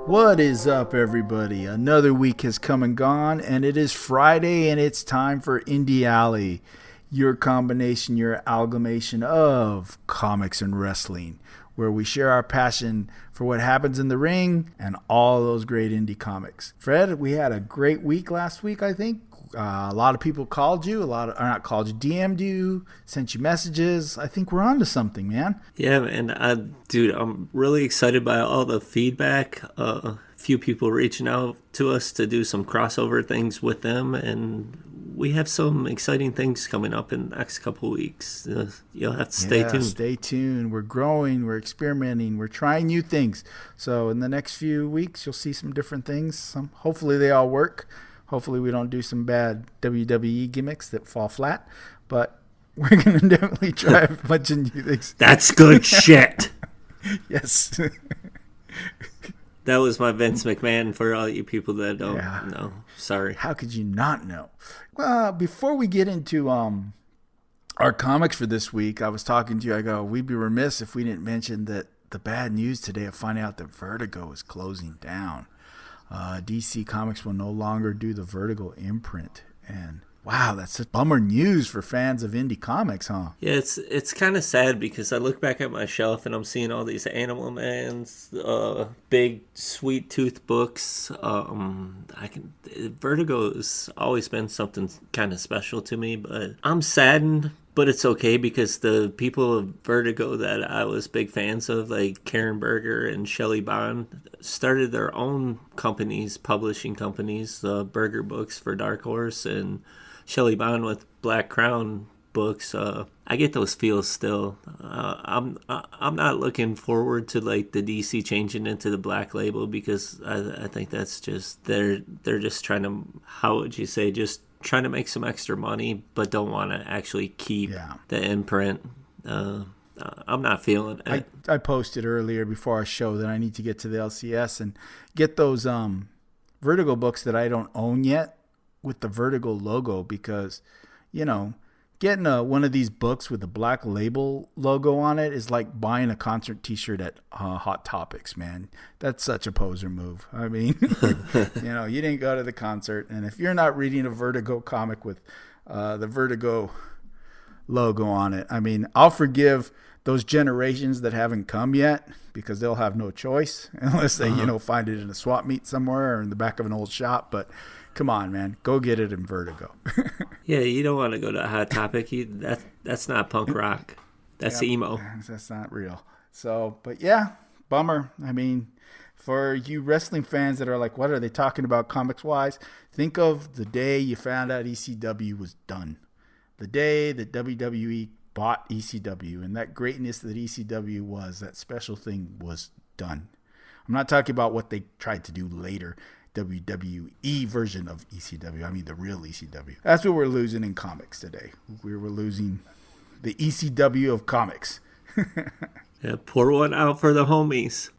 What is up, everybody? Another week has come and gone, and it is Friday, and it's time for Indie Alley, your combination, your amalgamation of comics and wrestling, where we share our passion for what happens in the ring and all those great indie comics. Fred, we had a great week last week, I think. A lot of people called you, DM'd you, sent you messages. I think we're on to something, man. Yeah, man. Dude, I'm really excited by all the feedback. A few people reaching out to us to do some crossover things with them, and we have some exciting things coming up in the next couple of weeks. You'll have to stay tuned. Stay tuned. We're growing, we're experimenting, we're trying new things. So in the next few weeks, you'll see some different things. Hopefully they all work. Hopefully we don't do some bad WWE gimmicks that fall flat, but we're going to definitely try a bunch of new things. That's good shit. Yes. That was my Vince McMahon for all you people that don't know. Sorry. How could you not know? Well, before we get into our comics for this week, I was talking to you. I go, we'd be remiss if we didn't mention that the bad news today of finding out that Vertigo is closing down. DC Comics will no longer do the Vertigo imprint, and wow, that's such bummer news for fans of indie comics, huh? Yeah, it's kind of sad because I look back at my shelf and I'm seeing all these Animal Man's big sweet tooth books. Vertigo has always been something kind of special to me, but I'm saddened. But it's okay because the people of Vertigo that I was big fans of, like Karen Berger and Shelley Bond, started their own companies, publishing companies, Berger Books for Dark Horse and Shelley Bond with Black Crown books. I get those feels still. I'm not looking forward to like the DC changing into the Black Label because I think that's just they're just trying to, how would you say, just trying to make some extra money, but don't want to actually keep the imprint. I'm not feeling it. I posted earlier before our show that I need to get to the LCS and get those Vertigo books that I don't own yet with the Vertigo logo, because, you know, getting one of these books with the Black Label logo on it is like buying a concert t-shirt at Hot Topics, man. That's such a poser move. I mean, you know, you didn't go to the concert, and if you're not reading a Vertigo comic with the Vertigo logo on it, I mean, I'll forgive those generations that haven't come yet because they'll have no choice unless they, find it in a swap meet somewhere or in the back of an old shop. But come on, man, go get it in Vertigo. Yeah, you don't want to go to a Hot Topic. That's not punk rock. That's emo. That's not real. So, but yeah, bummer. I mean, for you wrestling fans that are like, what are they talking about comics-wise? Think of the day you found out ECW was done. The day that WWE bought ECW, and that greatness that ECW was, that special thing was done. I'm not talking about what they tried to do later. WWE version of ECW. I mean the real ECW. That's what we're losing in comics today. We were losing the ECW of comics. Yeah, pour one out for the homies.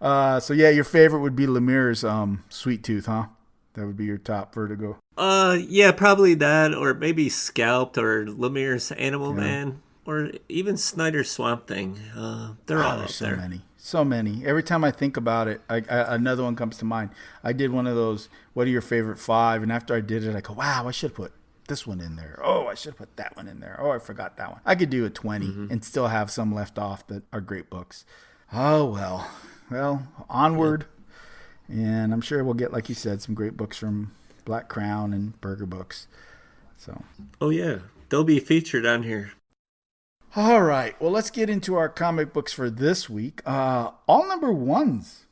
So yeah, your favorite would be Lemire's Sweet Tooth, huh? That would be your top Vertigo. Yeah, probably that, or maybe Scalped, or Lemire's Animal Man, or even Snyder's Swamp Thing. They're all up there. So many. Every time I think about it, another one comes to mind. I did one of those, what are your favorite 5? And after I did it, I go, wow, I should have put this one in there. Oh, I should have put that one in there. Oh, I forgot that one. I could do a 20 and still have some left off that are great books. Oh, well. Well, onward. And I'm sure we'll get, like you said, some great books from Black Crown and Berger Books. So. Oh, yeah. They'll be featured on here. All right, well, let's get into our comic books for this week. All number ones.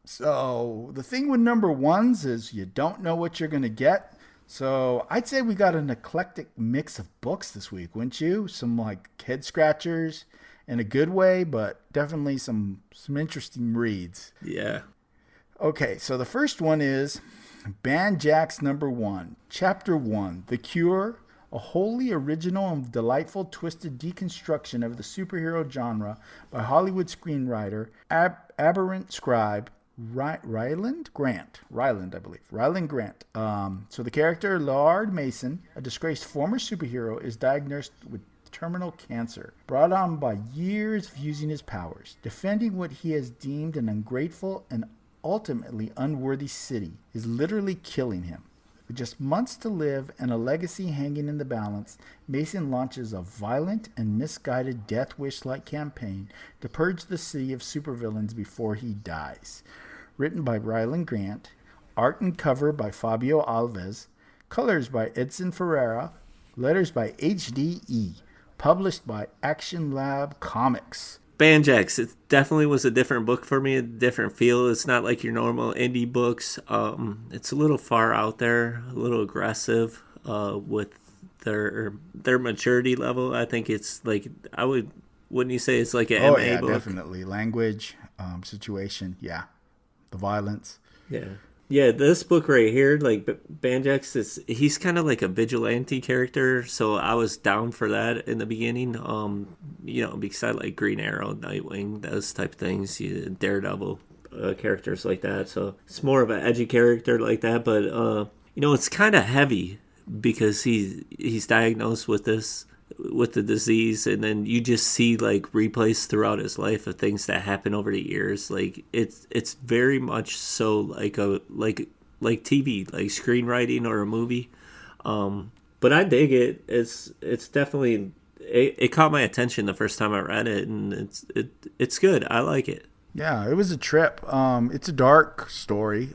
So the thing with number ones is you don't know what you're going to get. So I'd say we got an eclectic mix of books this week, wouldn't you? Some like head scratchers in a good way, but definitely some interesting reads. Yeah. Okay, so the first one is Banjax number 1, Chapter 1, The Cure. A wholly original and delightful twisted deconstruction of the superhero genre by Hollywood screenwriter, aberrant scribe, Ryland Grant. So the character Lard Mason, a disgraced former superhero, is diagnosed with terminal cancer, brought on by years of using his powers, defending what he has deemed an ungrateful and ultimately unworthy city is literally killing him. With just months to live and a legacy hanging in the balance, Mason launches a violent and misguided death wish-like campaign to purge the city of supervillains before he dies. Written by Ryland Grant, art and cover by Fabio Alves, colors by Edson Ferreira, letters by HDE, published by Action Lab Comics. Banjax, it definitely was a different book for me, a different feel. It's not like your normal indie books. It's a little far out there, a little aggressive with their maturity level. I think it's like, wouldn't you say it's like an MA book? Definitely. Language, situation, yeah. The violence. Yeah. Yeah, this book right here, like Banjax, he's kind of like a vigilante character, so I was down for that in the beginning. Because I like Green Arrow, Nightwing, those type of things, Daredevil characters like that. So it's more of an edgy character like that, but it's kind of heavy because he's diagnosed with the disease, and then you just see like replays throughout his life of things that happen over the years. Like it's very much so like TV, like screenwriting or a movie. But I dig it. It's definitely it caught my attention the first time I read it, and it's good. I like it. Yeah, it was a trip. It's a dark story.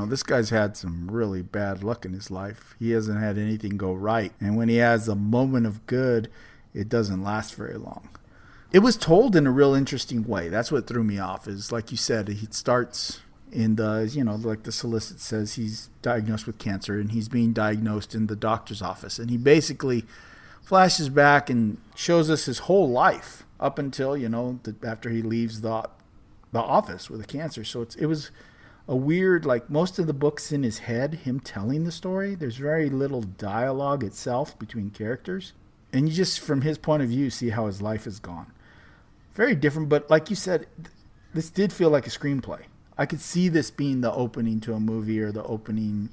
This guy's had some really bad luck in his life. He hasn't had anything go right. And when he has a moment of good, it doesn't last very long. It was told in a real interesting way. That's what threw me off, is like you said, he starts in the, like the solicit says, he's diagnosed with cancer and he's being diagnosed in the doctor's office. And he basically flashes back and shows us his whole life up until, after he leaves the office with the cancer. So it was a weird, like most of the books in his head, him telling the story. There's very little dialogue itself between characters. And you just, from his point of view, see how his life has gone. Very different, but like you said, this did feel like a screenplay. I could see this being the opening to a movie or the opening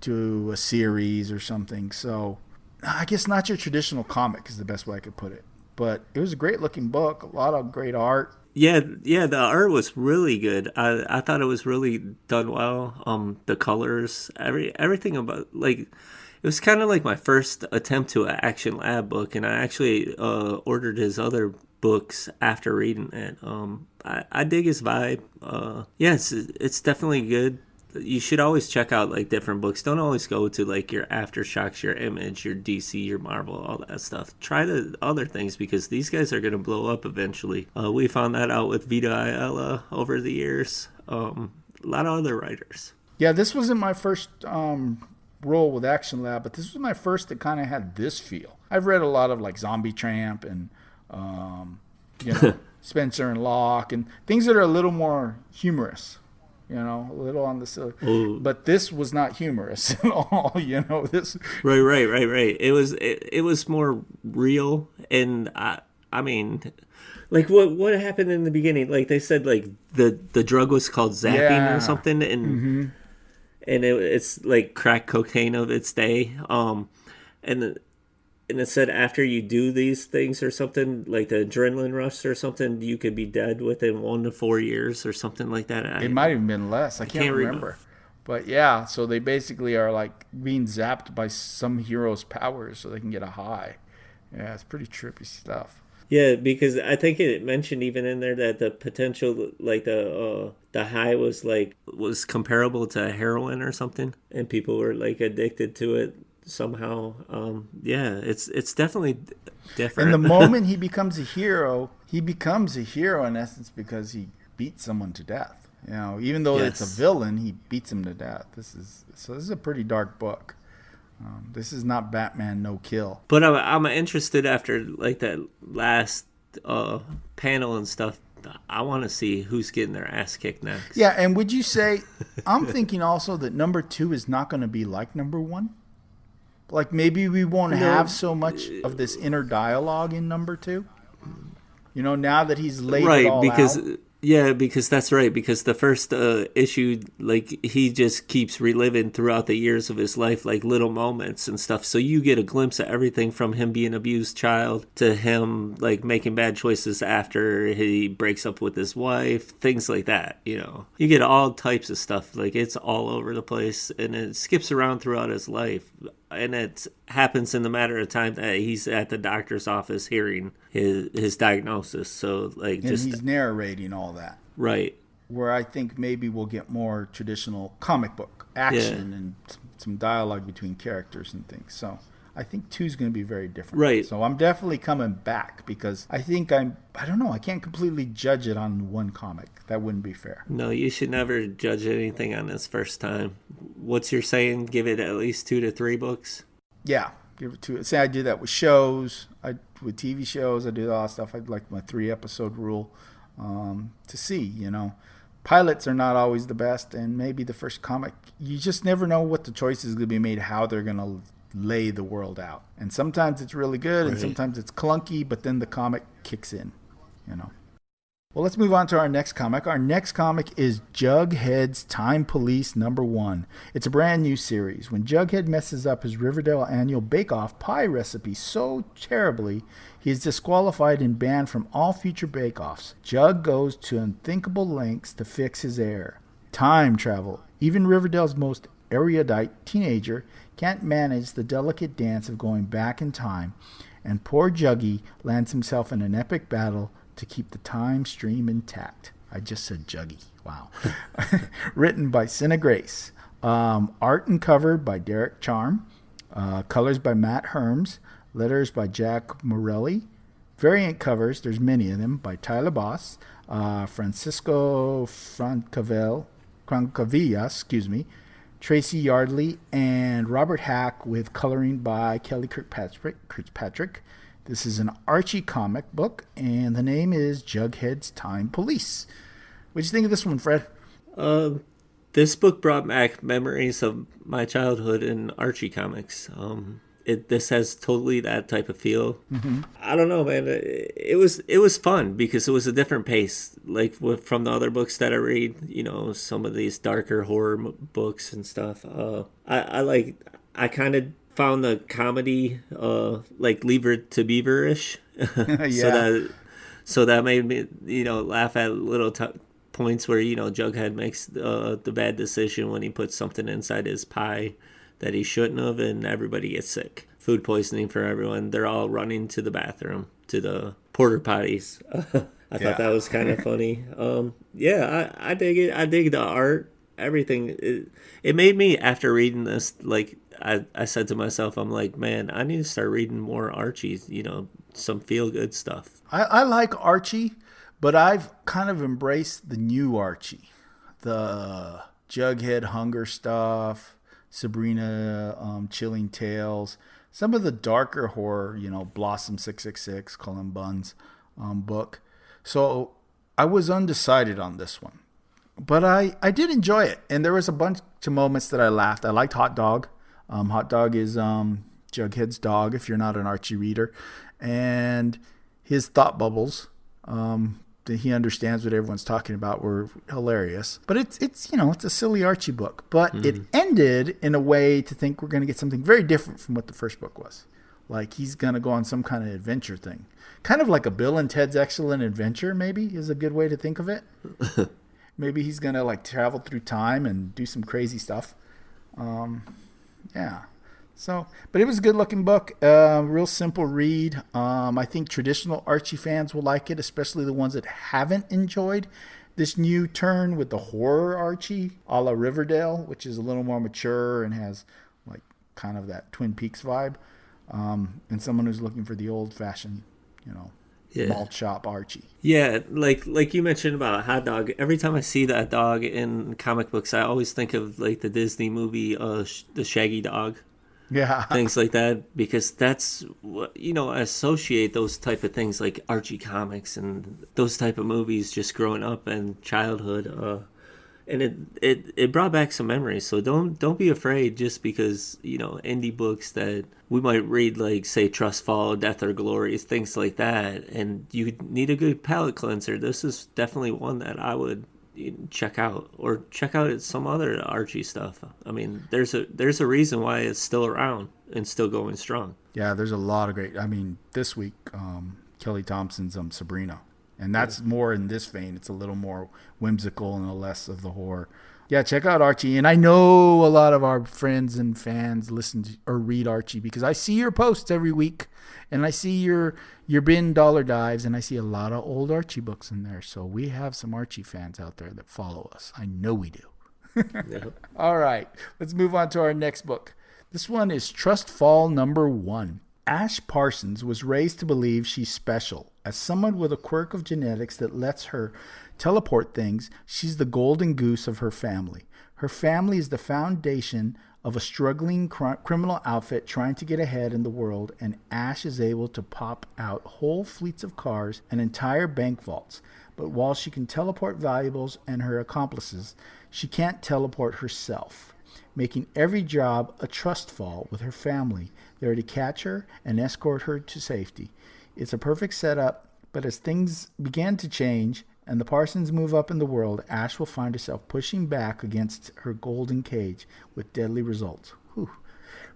to a series or something. So I guess not your traditional comic is the best way I could put it. But it was a great looking book, a lot of great art. Yeah, the art was really good. I thought it was really done well. The colors, everything about, like, it was kind of like my first attempt to an Action Lab book, and I actually ordered his other books after reading it. I dig his vibe. It's definitely good. You should always check out like different books. Don't always go to like your Aftershocks, your Image, your DC, your Marvel, all that stuff. Try the other things because these guys are going to blow up eventually. We found that out with Vita Ayala over the years. A lot of other writers. Yeah, this wasn't my first role with Action Lab, but this was my first that kind of had this feel. I've read a lot of like Zombie Tramp and Spencer and Locke and things that are a little more humorous. A little on the silly. But this was not humorous at all, this. Right. It was more real, and I mean, like what happened in the beginning? Like they said, like the drug was called zapping or something, and it's like crack cocaine of its day. And it said after you do these things or something, like the adrenaline rush or something, you could be dead within 1 to 4 years or something like that. It might have even been less. I can't remember. But yeah, so they basically are like being zapped by some hero's powers so they can get a high. Yeah, it's pretty trippy stuff. Yeah, because I think it mentioned even in there that the potential, like the high was comparable to heroin or something, and people were like addicted to it somehow. It's definitely different. And the moment he becomes a hero in essence because he beats someone to death. Even though it's a villain, he beats him to death. This is a pretty dark book. This is not Batman No Kill. But I'm interested after like that last panel and stuff. I want to see who's getting their ass kicked next. Yeah, and would you say, I'm thinking also that number 2 is not going to be like number 1? Like maybe we won't have so much of this inner dialogue in number 2. Now that he's laid it all out. Yeah, because that's right. Because the first issue, like, he just keeps reliving throughout the years of his life, like little moments and stuff. So you get a glimpse of everything from him being an abused child to him like making bad choices after he breaks up with his wife, things like that. You know, you get all types of stuff. Like, it's all over the place, and it skips around throughout his life. And it happens in the matter of time that he's at the doctor's office hearing his diagnosis. So, like, And he's narrating all that. Right. Where I think maybe we'll get more traditional comic book action and some dialogue between characters and things. So I think 2 is going to be very different. Right. So I'm definitely coming back because I think I don't know, I can't completely judge it on one comic. That wouldn't be fair. No, you should never judge anything on its first time. What's your saying? Give it at least 2 to 3 books? Yeah. Give it 2. Say I do that with shows. With TV shows, I do all that stuff. I like my 3-episode rule to see, you know. Pilots are not always the best, and maybe the first comic, you just never know what the choice is going to be made, how they're going to lay the world out. And sometimes it's really good, and sometimes it's clunky, but then the comic kicks in, you know. Well, let's move on to our next comic. Our next comic is Jughead's Time Police #1. It's a brand new series. When Jughead messes up his Riverdale annual bake-off pie recipe so terribly, he is disqualified and banned from all future bake-offs. Jug goes to unthinkable lengths to fix his error. Time travel. Even Riverdale's most erudite teenager can't manage the delicate dance of going back in time, and poor Juggy lands himself in an epic battle to keep the time stream intact. I just said Juggy. Wow. Written by Cinna Grace. Art and cover by Derek Charm. Colors by Matt Herms. Letters by Jack Morelli. Variant covers, there's many of them, by Tyler Boss, Francisco Francavilla, Tracy Yardley, and Robert Hack, with coloring by Kelly Kirkpatrick. This is an Archie comic book, and the name is Jughead's Time Police. What did you think of this one, Fred? This book brought back memories of my childhood in Archie comics. This has totally that type of feel. Mm-hmm. I don't know, man. It was fun because it was a different pace, like from the other books that I read. You know, some of these darker horror books and stuff. I kind of found the comedy like Lever to Beaver-ish. Yeah. So that made me, you know, laugh at little points where, you know, Jughead makes the bad decision when he puts something inside his pie that he shouldn't have, and everybody gets sick. Food poisoning for everyone. They're all running to the bathroom, to the porta potties. I thought that was kind of funny. I dig it. I dig the art, everything. It made me, after reading this, like, I said to myself, I'm like, man, I need to start reading more Archie, you know, some feel-good stuff. I like Archie, but I've kind of embraced the new Archie. The Jughead Hunger stuff, Sabrina Chilling Tales, some of the darker horror, you know, Blossom 666, Cullen Bunn's book. So I was undecided on this one. But I did enjoy it, and there was a bunch of moments that I laughed. I liked Hot Dog. Hot Dog is Jughead's dog, if you're not an Archie reader. And his thought bubbles that he understands what everyone's talking about were hilarious. But it's you know, it's a silly Archie book. But it ended in a way to think we're going to get something very different from what the first book was. Like, he's going to go on some kind of adventure thing. Kind of like a Bill and Ted's Excellent Adventure, maybe, is a good way to think of it. Maybe he's going to, like, travel through time and do some crazy stuff. Yeah. So, but it was a good-looking book. Real simple read. I think traditional Archie fans will like it, especially the ones that haven't enjoyed this new turn with the horror Archie, a la Riverdale, which is a little more mature and has, like, kind of that Twin Peaks vibe. And someone who's looking for the old-fashioned, you know, malt shop Archie. Yeah, like you mentioned about Hot Dog. Every time I see that dog in comic books, I always think of, like, the Disney movie, The Shaggy Dog. Yeah. Things like that, because that's what, you know, I associate those type of things like Archie comics and those type of movies just growing up and childhood. And it brought back some memories. So don't be afraid just because, indie books that we might read, like, say, Trust Fall, Death or Glory, things like that, and you need a good palate cleanser. This is definitely one that I would check out, or check out some other Archie stuff. I mean, there's a reason why it's still around and still going strong. Yeah, there's a lot of great. I mean, this week, Kelly Thompson's Sabrina. And that's more in this vein. It's a little more whimsical and a less of the horror. Yeah, check out Archie. And I know a lot of our friends and fans listen to or read Archie because I see your posts every week. And I see your bin dollar dives. And I see a lot of old Archie books in there. So we have some Archie fans out there that follow us. I know we do. Yep. All right. Let's move on to our next book. This one is Trust Fall #1. Ash Parsons was raised to believe she's special. As someone with a quirk of genetics that lets her teleport things, she's the golden goose of her family. Her family is the foundation of a struggling criminal outfit trying to get ahead in the world, and Ash is able to pop out whole fleets of cars and entire bank vaults. But while she can teleport valuables and her accomplices, she can't teleport herself, making every job a trust fall with her family there to catch her and escort her to safety. It's a perfect setup, but as things begin to change and the Parsons move up in the world, Ash will find herself pushing back against her golden cage with deadly results. Whew.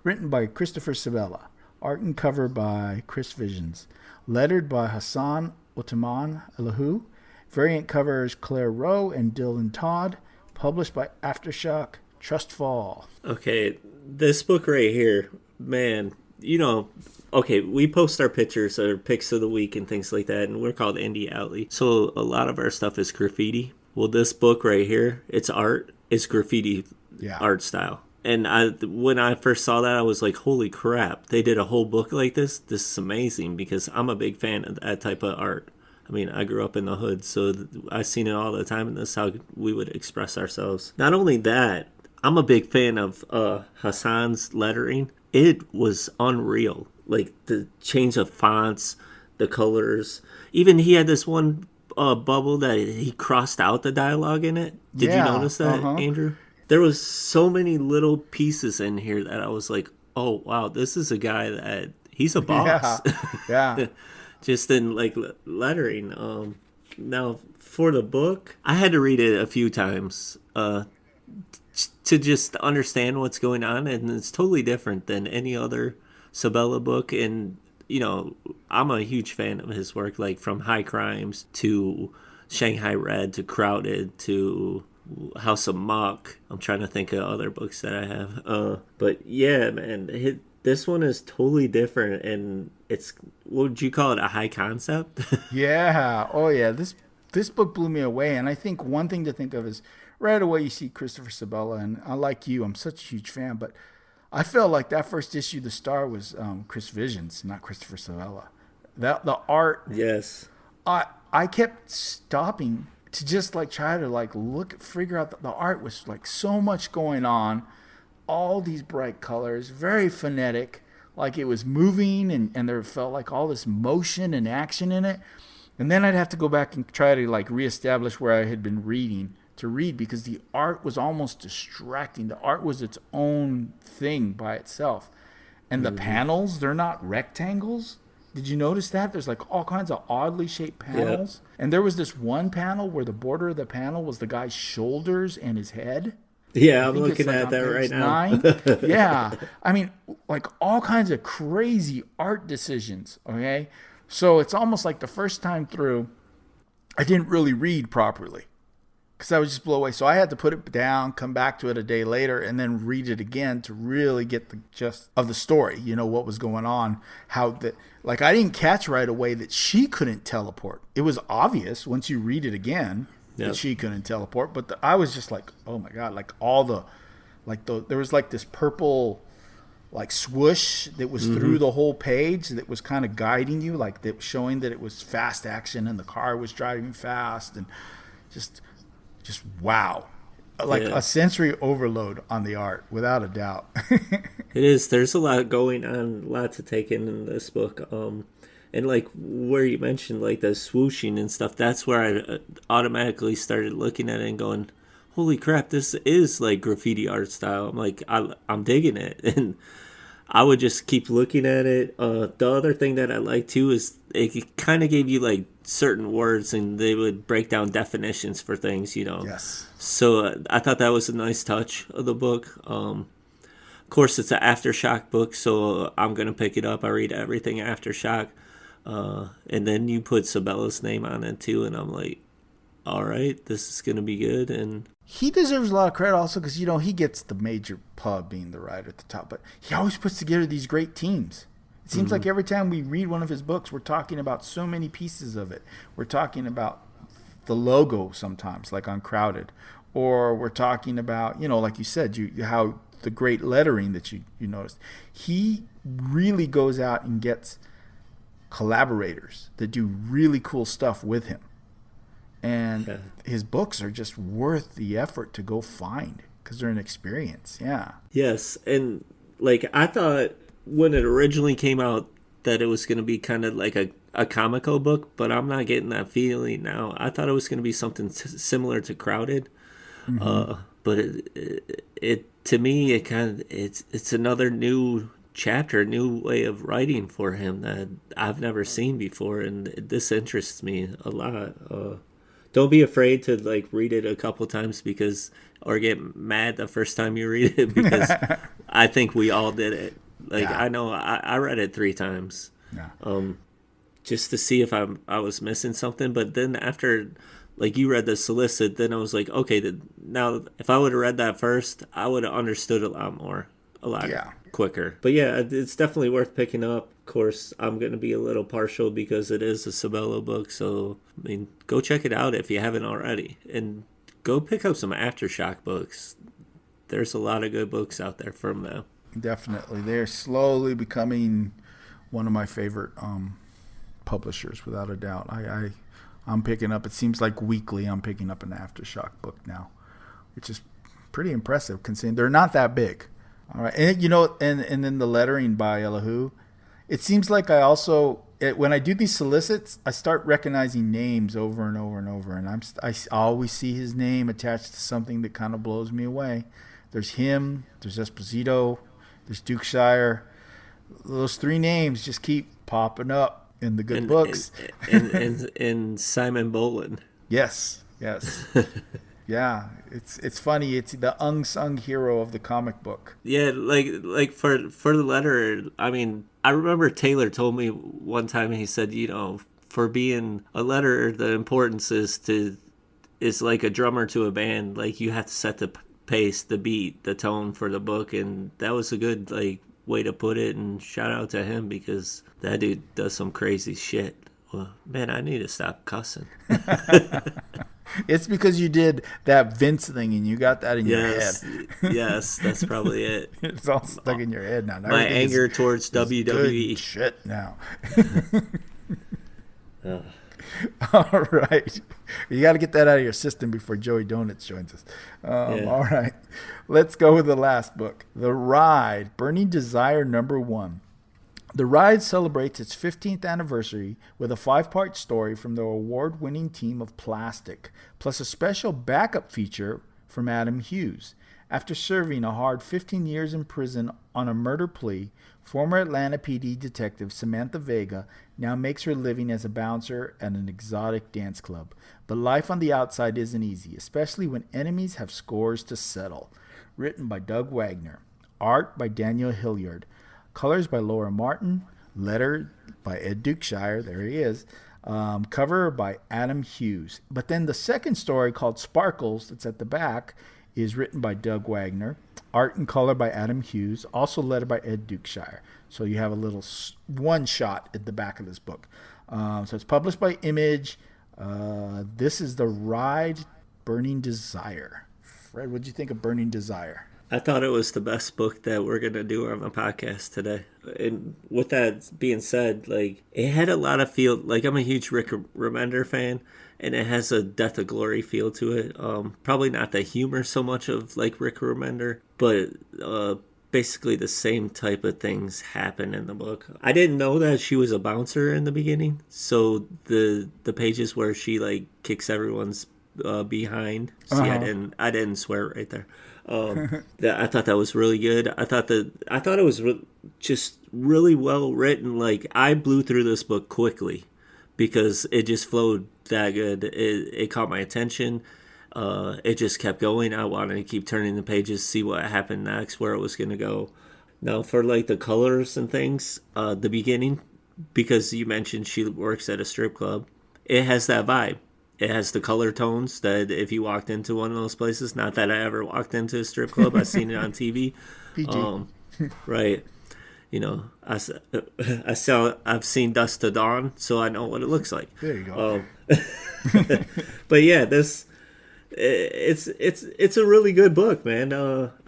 Written by Christopher Sebela. Art and cover by Chris Visions. Lettered by Hassan Othman Elahu. Variant covers Claire Rowe and Dylan Todd. Published by Aftershock. Trust Fall. Okay, this book right here, man, okay, we post our pictures or pics of the week and things like that, and we're called Indie Alley. So a lot of our stuff is graffiti. Well, this book right here, it's art. It's graffiti art style. And when I first saw that, I was like, holy crap, they did a whole book like this? This is amazing, because I'm a big fan of that type of art. I mean, I grew up in the hood, so I've seen it all the time, and this is how we would express ourselves. Not only that, I'm a big fan of Hassan's lettering. It was unreal. Like, the change of fonts, the colors. Even he had this one bubble that he crossed out the dialogue in it. Did you notice that, Andrew? There was so many little pieces in here that I was like, oh, wow, this is a guy that, he's a boss. Yeah. Just in, like, lettering. Now, for the book, I had to read it a few times to just understand what's going on, and it's totally different than any other Sebela book. And I'm a huge fan of his work, like from High Crimes to Shanghai Red to Crowded to House of Mock. I'm trying to think of other books that I have, but yeah, man, this one is totally different, and it's, what would you call it, a high concept? Yeah. Oh yeah, this book blew me away. And I think one thing to think of is right away you see Christopher Sebela, and I like you, I'm such a huge fan, but I felt like that first issue, the star was Chris Visions, not Christopher Sebela. The art, Yes. I kept stopping to just like try to like figure out the art was like so much going on, all these bright colors, very phonetic, like it was moving, and there felt like all this motion and action in it. And then I'd have to go back and try to like reestablish where I had been reading to read, because the art was almost distracting. The art was its own thing by itself. And the panels, they're not rectangles. Did you notice that? There's like all kinds of oddly shaped panels. Yep. And there was this one panel where the border of the panel was the guy's shoulders and his head. Yeah, I'm looking at that right now. Yeah. I mean, like all kinds of crazy art decisions, okay? So it's almost like the first time through, I didn't really read properly because I was just blown away. So I had to put it down, come back to it a day later, and then read it again to really get the gist of the story, what was going on, how that, like, I didn't catch right away that she couldn't teleport. It was obvious once you read it again that she couldn't teleport, but I was just like, oh my God, like there was like this purple like swoosh that was through the whole page that was kind of guiding you, like that, showing that it was fast action and the car was driving fast, and just wow, like a sensory overload on the art, without a doubt. It is. There's a lot going on, a lot to take in this book. And like where you mentioned like the swooshing and stuff, that's where I automatically started looking at it and going, holy crap, this is like graffiti art style. I'm like, I'm digging it. And I would just keep looking at it. The other thing that I like too is it kind of gave you like certain words, and they would break down definitions for things, you know. Yes. So I thought that was a nice touch of the book. Of course, it's an Aftershock book, so I'm gonna pick it up. I read everything Aftershock, and then you put Sebela's name on it too, and I'm like, all right, this is gonna be good. And he deserves a lot of credit also because, you know, he gets the major pub being the writer at the top, but he always puts together these great teams. It seems like every time we read one of his books, we're talking about so many pieces of it. We're talking about the logo sometimes, like on Crowded, or we're talking about, you know, like you said, how the great lettering that you noticed. He really goes out and gets collaborators that do really cool stuff with him. And his books are just worth the effort to go find because they're an experience. Yeah. yes, and like I thought when it originally came out that it was going to be kind of like a comico book, but I'm not getting that feeling now. I thought it was going to be something similar to Crowded, but it to me it kind of it's another new chapter, a new way of writing for him that I've never seen before, and this interests me a lot. Don't be afraid to like read it a couple times or get mad the first time you read it because I think we all did it. Like Yeah. I know I read it 3 times, Yeah. just to see if I was missing something. But then after, like you read the solicit, then I was like, okay, now if I would have read that first, I would have understood a lot more, a lot Yeah. quicker. But yeah, it's definitely worth picking up. Of course, I'm going to be a little partial because it is a Sebela book. So, I mean, go check it out if you haven't already. And go pick up some Aftershock books. There's a lot of good books out there from them. Definitely. They're slowly becoming one of my favorite publishers, without a doubt. I'm picking up, it seems like weekly, I'm picking up an Aftershock book now, which is pretty impressive considering they're not that big. All right. And, you know, and then the lettering by Elihu, it seems like I also, when I do these solicits, I start recognizing names over and over and over. And I always see his name attached to something that kind of blows me away. There's him, there's Esposito, there's Dukeshire. Those 3 names just keep popping up in the good books. And Simon Bolin. Yes. Yeah, it's funny. It's the unsung hero of the comic book. Yeah, like for the letter, I mean, I remember Taylor told me one time, he said, you know, for being a letterer, the importance is like a drummer to a band. Like you have to set the pace, the beat, the tone for the book, and that was a good like way to put it. And shout out to him because that dude does some crazy shit. Well, man, I need to stop cussing. It's because you did that Vince thing and you got that in your head. Yes, that's probably it. It's all stuck in your head now. My anger towards WWE. Good shit now. All right. You got to get that out of your system before Joey Donuts joins us. All right. Let's go with the last book. The Ride, Burning Desire #1. The Ride celebrates its 15th anniversary with a 5-part story from the award-winning team of Plastic, plus a special backup feature from Adam Hughes. After serving a hard 15 years in prison on a murder plea, former Atlanta PD detective Samantha Vega now makes her living as a bouncer at an exotic dance club. But life on the outside isn't easy, especially when enemies have scores to settle. Written by Doug Wagner. Art by Daniel Hilliard. Colors by Laura Martin. Letter by Ed Dukeshire. There he is. Cover by Adam Hughes. But then the second story, called Sparkles, that's at the back, is written by Doug Wagner. Art and color by Adam Hughes. Also letter by Ed Dukeshire. So you have a little one shot at the back of this book. So it's published by Image. This is The Ride, Burning Desire. Fred, what did you think of Burning Desire? I thought it was the best book that we're going to do on the podcast today. And with that being said, like, it had a lot of feel. Like, I'm a huge Rick Remender fan, and it has a Death of Glory feel to it. Probably not the humor so much of, like, Rick Remender, but basically the same type of things happen in the book. I didn't know that she was a bouncer in the beginning, so the pages where she, like, kicks everyone's behind. See, I didn't swear right there. I thought that was really good. I thought it was just really well written. Like, I blew through this book quickly because it just flowed that good. It caught my attention. It just kept going. I wanted to keep turning the pages, see what happened next, where it was going to go. Now, for like the colors and things, the beginning, because you mentioned she works at a strip club, it has that vibe. It has the color tones that if you walked into one of those places, not that I ever walked into a strip club, I've seen it on TV. PG. Right. You know, I've seen Dust to Dawn, so I know what it looks like. There you go. But yeah, it's a really good book, man.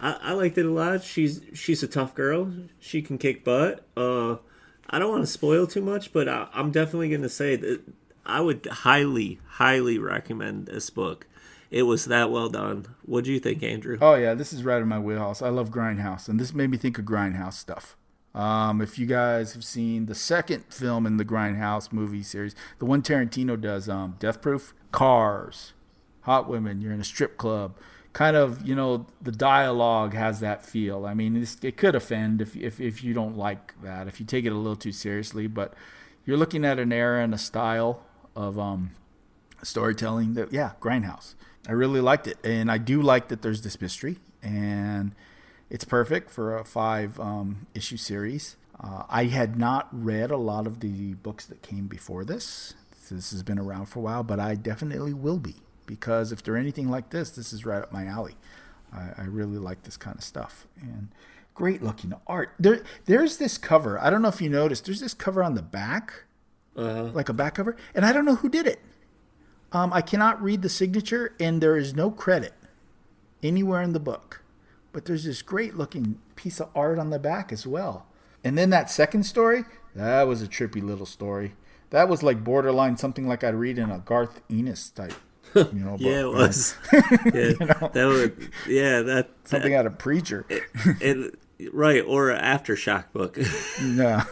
I liked it a lot. She's a tough girl. She can kick butt. I don't want to spoil too much, but I'm definitely going to say that I would highly, highly recommend this book. It was that well done. What do you think, Andrew? Oh, yeah, this is right in my wheelhouse. I love Grindhouse, and this made me think of Grindhouse stuff. If you guys have seen the second film in the Grindhouse movie series, the one Tarantino does, Death Proof, cars, hot women, you're in a strip club. Kind of, you know, the dialogue has that feel. I mean, it could offend if you don't like that, if you take it a little too seriously, but you're looking at an era and a style of storytelling that, yeah, Grindhouse. I really liked it, and I do like that there's this mystery, and it's perfect for a 5-issue series. I had not read a lot of the books that came before this. This has been around for a while, but I definitely will be, because if they're anything like this is right up my alley. I really like this kind of stuff, and great looking art. There's this cover. I don't know if you noticed. There's this cover on the back. Like a back cover, and I don't know who did it. I cannot read the signature, and there is no credit anywhere in the book. But there's this great looking piece of art on the back as well. And then that second story, that was a trippy little story. That was like borderline something like I'd read in a Garth Ennis type, book. Yeah, it was. Yeah, that something out of Preacher. Right, or an Aftershock book. No.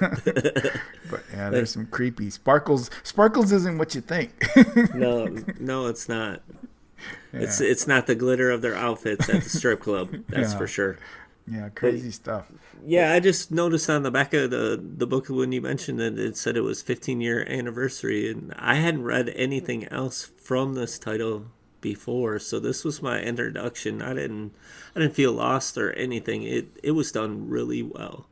But yeah, there's some creepy Sparkles. Sparkles isn't what you think. No, it's not. Yeah. It's not the glitter of their outfits at the strip club. That's for sure. Yeah, crazy stuff. Yeah, I just noticed on the back of the book when you mentioned it, it said it was 15-year anniversary, and I hadn't read anything else from this title before, so this was my introduction. I didn't feel lost or anything. It was done really well.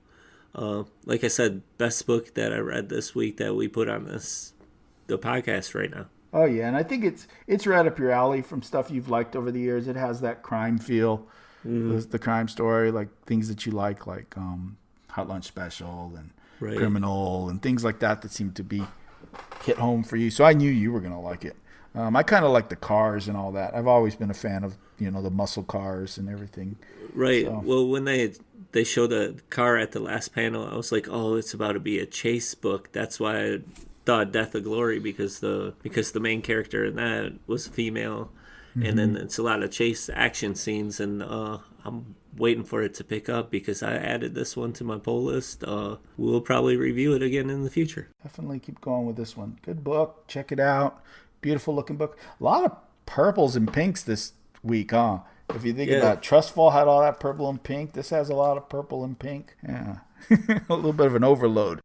Like I said, best book that I read this week that we put on the podcast right now. Oh yeah, and I think it's right up your alley from stuff you've liked over the years. It has that crime feel, the crime story, like things that you like Hot Lunch Special and Criminal and things like that seem to be hit home for you. So I knew you were gonna like it. I kind of like the cars and all that. I've always been a fan of the muscle cars and everything. Right. So. Well, when they showed the car at the last panel, I was like, oh, it's about to be a chase book. That's why I thought Death of Glory, because the main character in that was female, and then it's a lot of chase action scenes, and I'm waiting for it to pick up because I added this one to my poll list. We'll probably review it again in the future. Definitely keep going with this one. Good book. Check it out. Beautiful looking book. A lot of purples and pinks this week, huh? If you think about it, Trustfall had all that purple and pink. This has a lot of purple and pink. Yeah. A little bit of an overload.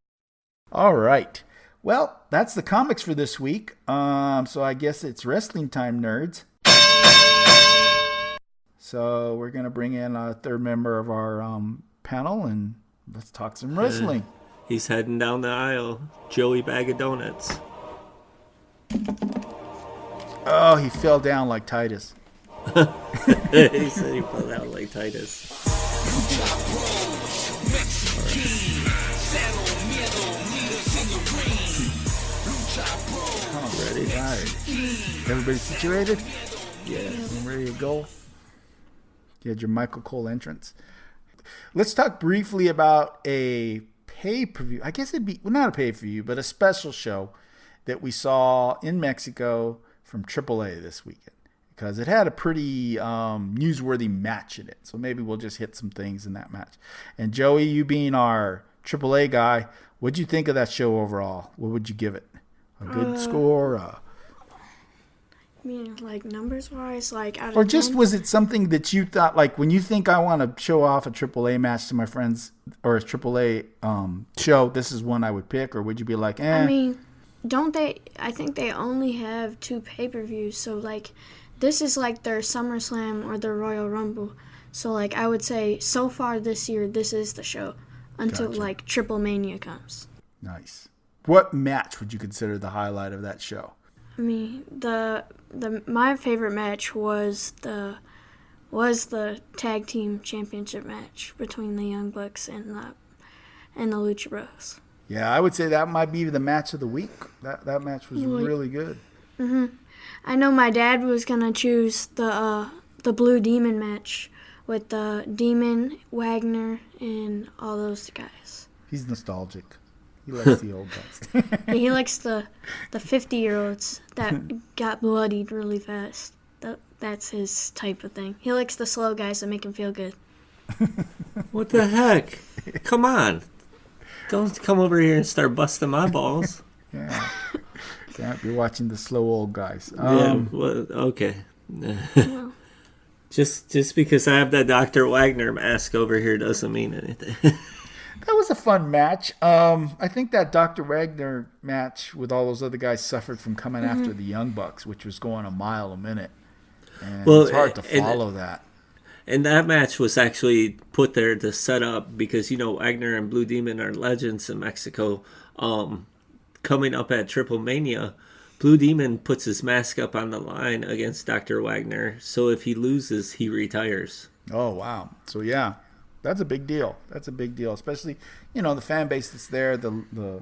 All right. Well, that's the comics for this week. So I guess it's wrestling time, nerds. So we're going to bring in a third member of our panel, and let's talk some wrestling. He's heading down the aisle. Joey Bag of Donuts. Oh, he fell down like Titus. He said he fell down like Titus. Ready? Right. Everybody situated? Yeah. Ready to go? You had your Michael Cole entrance. Let's talk briefly about a pay-per-view. I guess it'd be, well, not a pay-per-view, but a special show that we saw in Mexico from AAA this weekend, because it had a pretty newsworthy match in it. So maybe we'll just hit some things in that match. And Joey, you being our AAA guy, what'd you think of that show overall? What would you give it? A good score? mean, like, numbers-wise, like, out of Or just 10? was it something that you thought, like, when you think I want to show off a AAA match to my friends or a AAA show, this is one I would pick? Or would you be like, I mean, don't they? I think they only have 2 pay-per-views, so like, this is like their SummerSlam or their Royal Rumble. So like, I would say so far this year, this is the show until like Triple Mania comes. Nice. What match would you consider the highlight of that show? I mean, my favorite match was the tag team championship match between the Young Bucks and the Lucha Bros. Yeah, I would say that might be the match of the week. That match was really good. I know my dad was gonna choose the Blue Demon match with the Demon, Wagner, and all those guys. He's nostalgic. He likes the old guys. Yeah, he likes the 50-year-olds that got bloodied really fast. That's his type of thing. He likes the slow guys that make him feel good. What the heck? Come on. Don't come over here and start busting my balls. Yeah. Can't be watching the slow old guys. Yeah, well, okay. Just because I have that Dr. Wagner mask over here doesn't mean anything. That was a fun match. I think that Dr. Wagner match with all those other guys suffered from coming after the Young Bucks, which was going a mile a minute. And it's hard to follow that. And that match was actually put there to set up because, Wagner and Blue Demon are legends in Mexico. Coming up at Triple Mania, Blue Demon puts his mask up on the line against Dr. Wagner. So if he loses, he retires. Oh, wow. So, yeah, that's a big deal. That's a big deal, especially, the fan base that's there, the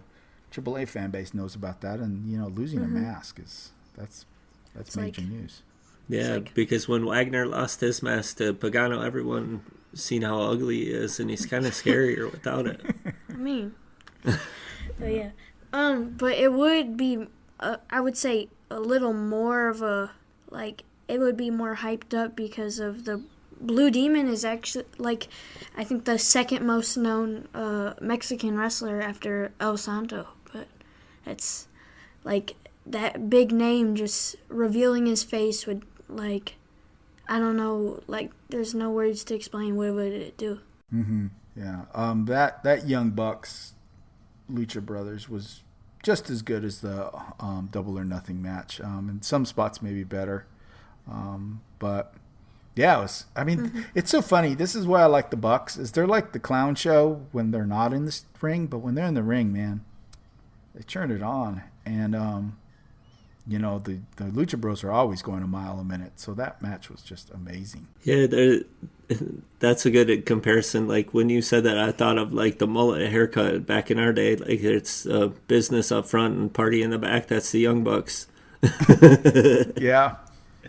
AAA fan base knows about that. And, losing a mask that's major news. Yeah, because when Wagner lost his mask to Pagano, everyone seen how ugly he is, and he's kind of scarier without it. I mean, so yeah. But it would be, I would say, a little more of a, like, it would be more hyped up because of the Blue Demon is actually, like, I think the second most known Mexican wrestler after El Santo. But it's, like, that big name just revealing his face would, like, I don't know, like, there's no words to explain what would it do. Yeah. That Young Bucks Lucha Brothers was just as good as the Double or Nothing match. In some spots maybe better. But yeah, it's so funny. This is why I like the Bucks. Is they're like the clown show when they're not in the ring, but when they're in the ring, man, they turn it on. And the Lucha Bros are always going a mile a minute. So that match was just amazing. Yeah, that's a good comparison. Like when you said that, I thought of like the mullet haircut back in our day. Like it's business up front and party in the back. That's the Young Bucks. Yeah,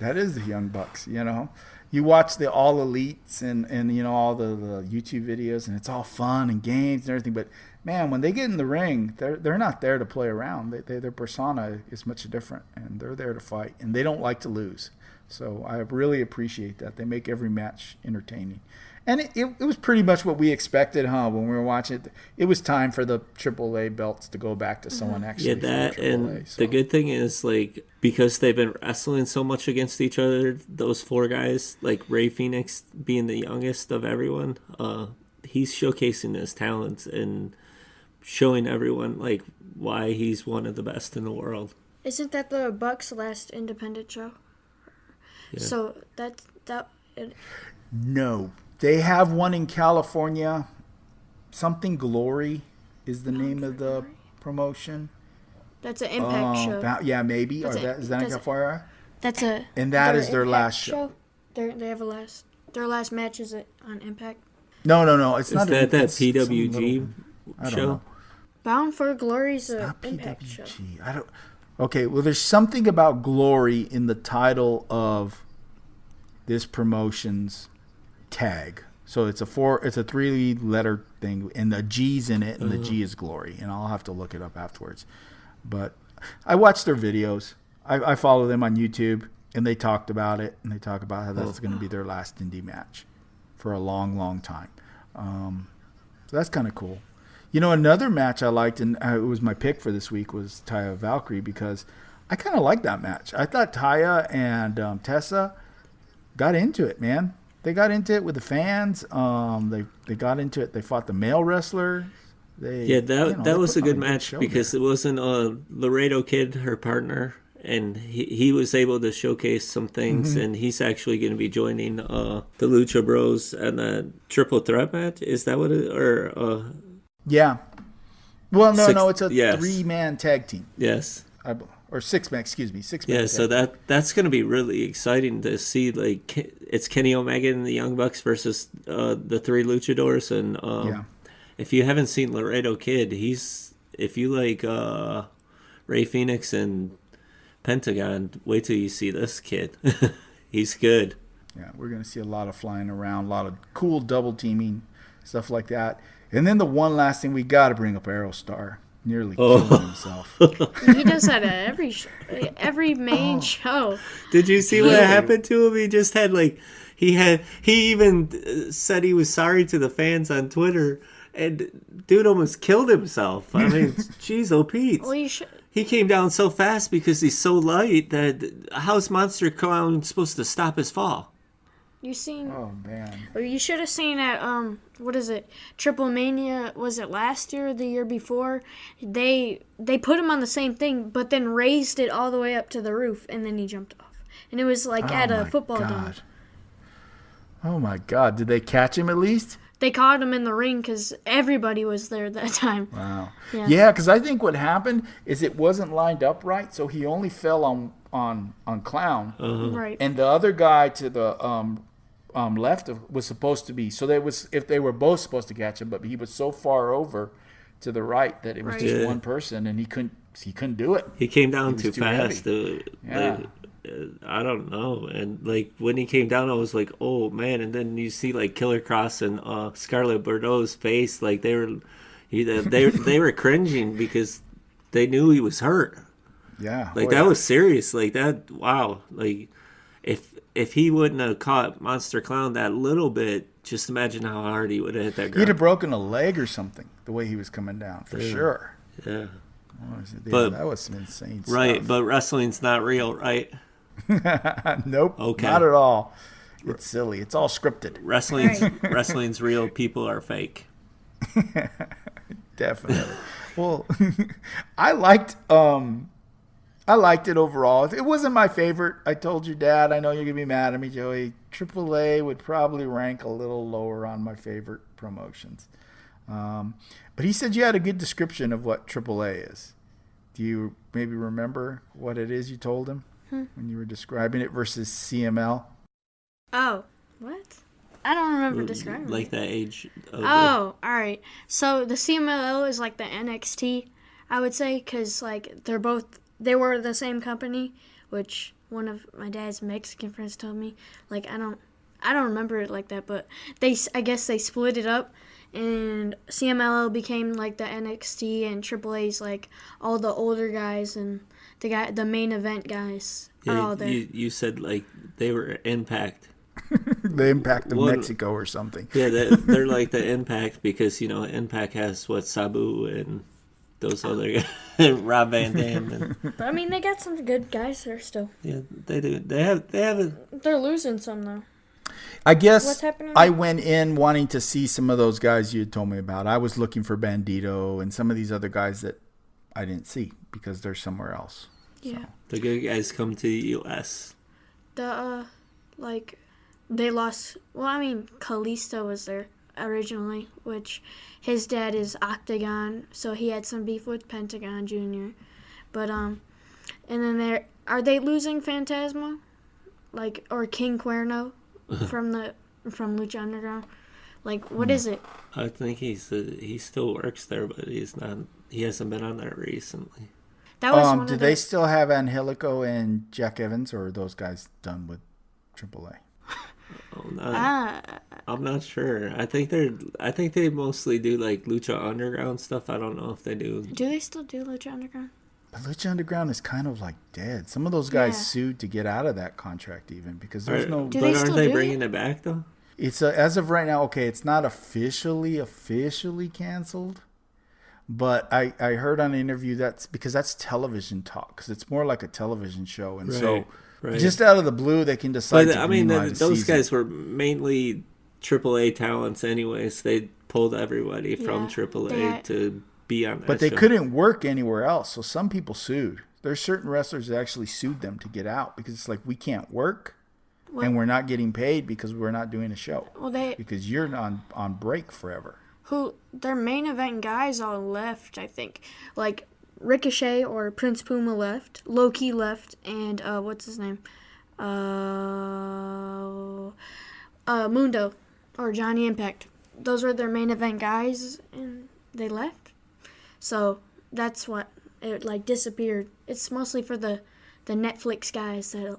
that is the Young Bucks. You watch the All Elites and all the YouTube videos, and it's all fun and games and everything. But man, when they get in the ring, they're not there to play around. Their persona is much different, and they're there to fight, and they don't like to lose. So I really appreciate that. They make every match entertaining. And it was pretty much what we expected, when we were watching it. It was time for the AAA belts to go back to someone actually. Yeah, that AAA, and the good thing is, like, because they've been wrestling so much against each other, those 4 guys, like Ray Phoenix being the youngest of everyone, he's showcasing his talents and showing everyone, like, why he's one of the best in the world. Isn't that the Bucks' last independent show? Yeah. So No. They have one in California. Something Glory is the name of the promotion. That's an Impact show. Yeah, maybe. Is that in California? That's a. And that is their last show. They have their last match is on Impact. No. It's not. Is that PWG show? Bound for Glory is an Impact show. I don't. Okay, well, there's something about Glory in the title of this promotion's tag. So it's a 3-letter thing, and the G's in it, and the G is Glory. And I'll have to look it up afterwards. But I watched their videos. I follow them on YouTube, and they talked about it, and they talk about how that's going to be their last indie match for a long, long time. So that's kind of cool. Another match I liked, and it was my pick for this week, was Taya Valkyrie, because I kind of like that match. I thought Taya and Tessa got into it, man. They got into it with the fans. They got into it. They fought the male wrestler. That was a good match because it wasn't Laredo Kid, her partner, and he was able to showcase some things, and he's actually going to be joining the Lucha Bros and the triple threat match. Is that what it or? Yeah. Well, no, it's a 3-man tag team. Yes. Or 6-man, excuse me, 6-man. Yeah, so that's going to be really exciting to see. Like, it's Kenny Omega and the Young Bucks versus the 3 Luchadors, and if you haven't seen Laredo Kid, if you like Ray Phoenix and Pentagon, wait till you see this kid. He's good. Yeah, we're going to see a lot of flying around, a lot of cool double teaming, stuff like that. And then the one last thing we got to bring up, Aerostar. Nearly killing himself. He does that at every main show. Did you see what happened to him? He just had he even said he was sorry to the fans on Twitter, and dude almost killed himself. I mean, jeez, Pete. Well, he came down so fast because he's so light that how's Monster Clown supposed to stop his fall? You seen? Oh man! Or you should have seen at what is it? Triple Mania? Was it last year or the year before? They put him on the same thing, but then raised it all the way up to the roof, and then he jumped off. And it was like at a football dome. Oh my God! Did they catch him at least? They caught him in the ring because everybody was there that time. Wow. Yeah, because I think what happened is it wasn't lined up right, so he only fell on Clown. Right. And the other guy to the left was supposed to be. So they were both supposed to catch him, but he was so far over to the right that it was just one person, and he couldn't do it. He came down too fast. I don't know. And like when he came down, I was like, oh man. And then you see like Killer Cross and Scarlett Bordeaux's face, like they were cringing because they knew he was hurt. Yeah. Like that was serious. Like that. Wow. Like if he wouldn't have caught Monster Clown that little bit, just imagine how hard he would have hit that ground. He'd have broken a leg or something the way he was coming down, for sure. Yeah. But that was some insane stuff. Right, but wrestling's not real, right? Nope. Okay. Not at all. It's silly. It's all scripted. Wrestling's real. People are fake. Definitely. Well, I liked it overall. It wasn't my favorite. I told your dad, I know you're going to be mad at me, Joey. AAA would probably rank a little lower on my favorite promotions. But he said you had a good description of what AAA is. Do you maybe remember what it is you told him when you were describing it versus CML? Oh, what? I don't remember describing like that age. All right. So the CMLL is like the NXT, I would say, because like they were the same company, which one of my dad's Mexican friends told me. Like I don't remember it like that, but I guess they split it up, and CMLL became like the NXT, and AAA's like all the older guys and the main event guys are all there. You said like they were Impact. The Impact of Mexico or something. Yeah, they're like the Impact because Impact has Sabu and those other guys, Rob Van Dam. But I mean, they got some good guys there still. Yeah, they do. They have They're losing some though. I guess What's happening? I went in wanting to see some of those guys you had told me about. I was looking for Bandito and some of these other guys that I didn't see because they're somewhere else. Yeah. So. The good guys come to the U.S. They lost. Well, I mean, Kalisto was there originally, which his dad is Octagon, so he had some beef with Pentagon Jr. But and then are they losing Phantasma, or King Cuerno from Lucha Underground? Like, what is it? I think he still works there, but he's not. He hasn't been on there recently. That was do they still have Angelico and Jack Evans, or are those guys done with AAA? I'm not sure. I think they mostly do like Lucha Underground stuff. I don't know if they do. Do they still do Lucha Underground? But Lucha Underground is kind of like dead. Some of those guys sued to get out of that contract even because there's no. But aren't they bringing it back though? It's as of right now. Okay, it's not officially canceled, But I heard on an interview that's because that's television talk, because it's more like a television show. And so just out of the blue, they can decide But to I mean, greenlight a those season. guys were mainly AAA talents anyways. They pulled everybody from AAA to be on that But they show. couldn't work anywhere else, so some people sued. There's certain wrestlers that actually sued them to get out because it's like, we can't work and we're not getting paid because we're not doing a show. Well, because you're on break forever. Their main event guys all left, I think. Like Ricochet or Prince Puma left, Loki left, and what's his name? Mundo or Johnny Impact. Those were their main event guys, and they left. So that's what it like disappeared. It's mostly for the Netflix guys that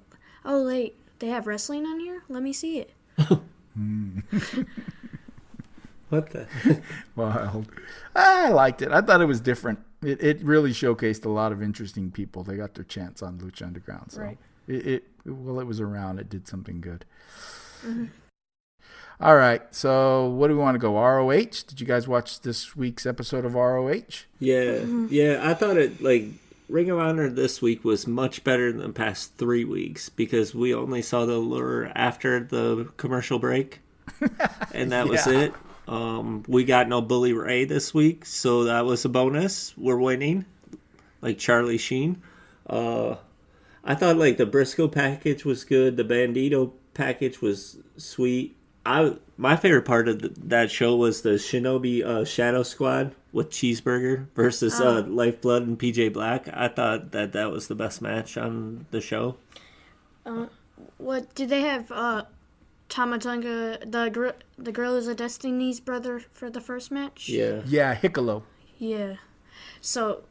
they have wrestling on here. Let me see it. What the? Wild. I liked it. I thought it was different. It really showcased a lot of interesting people. They got their chance on Lucha Underground. So while it was around, it did something good. Mm-hmm. All right. So what do we want to go? ROH? Did you guys watch this week's episode of ROH? Yeah. Yeah. I thought it Ring of Honor this week was much better than the past 3 weeks because we only saw the Allure after the commercial break. And that was it. We got no Bully Ray this week, so that was a bonus. We're winning, like Charlie Sheen. I thought like the Briscoe package was good. The Bandito package was sweet. My favorite part of that show was the Shinobi Shadow Squad with Cheeseburger versus Lifeblood and PJ Black. I thought that was the best match on the show. What did they have? Tamatonga, the Gorillas of Destiny's brother for the first match? Yeah, Hiccolo. Yeah. So,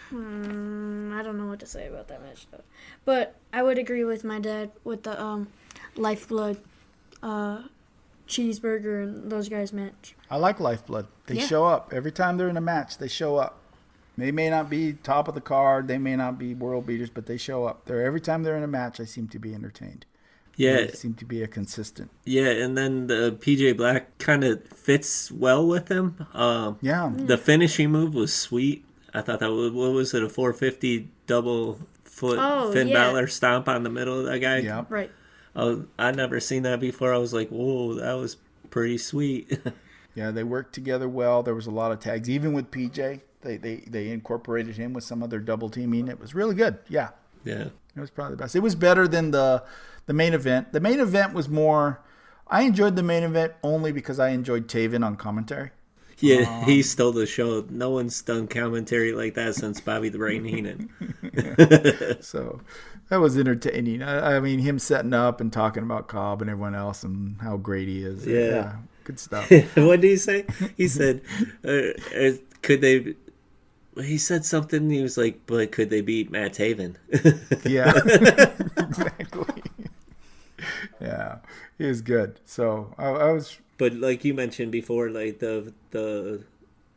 I don't know what to say about that match, though. But I would agree with my dad with the Lifeblood, Cheeseburger, and those guys' match. I like Lifeblood. They show up. Every time they're in a match, they show up. They may not be top of the card. They may not be world beaters, but they show up. Every time they're in a match, I seem to be entertained. Yeah, it seemed to be a consistent. Yeah, and then the PJ Black kind of fits well with him. The finishing move was sweet. I thought that was, what was it, a 450 double foot Finn Balor stomp on the middle of that guy? Yeah, right. I'd never seen that before. I was like, whoa, that was pretty sweet. Yeah, they worked together well. There was a lot of tags, even with PJ. They incorporated him with some other double teaming. It was really good. Yeah. It was probably the best. It was better than the main event. The main event was more... I enjoyed the main event only because I enjoyed Taven on commentary. Yeah, he stole the show. No one's done commentary like that since Bobby the Brain Heenan. So that was entertaining. I mean, him setting up and talking about Cobb and everyone else and how great he is. Yeah, good stuff. What did he say? He said, could they... He said something. He was like, "But could they beat Matt Taven?" Yeah, exactly. Yeah, he was good. So I was. But like you mentioned before, like the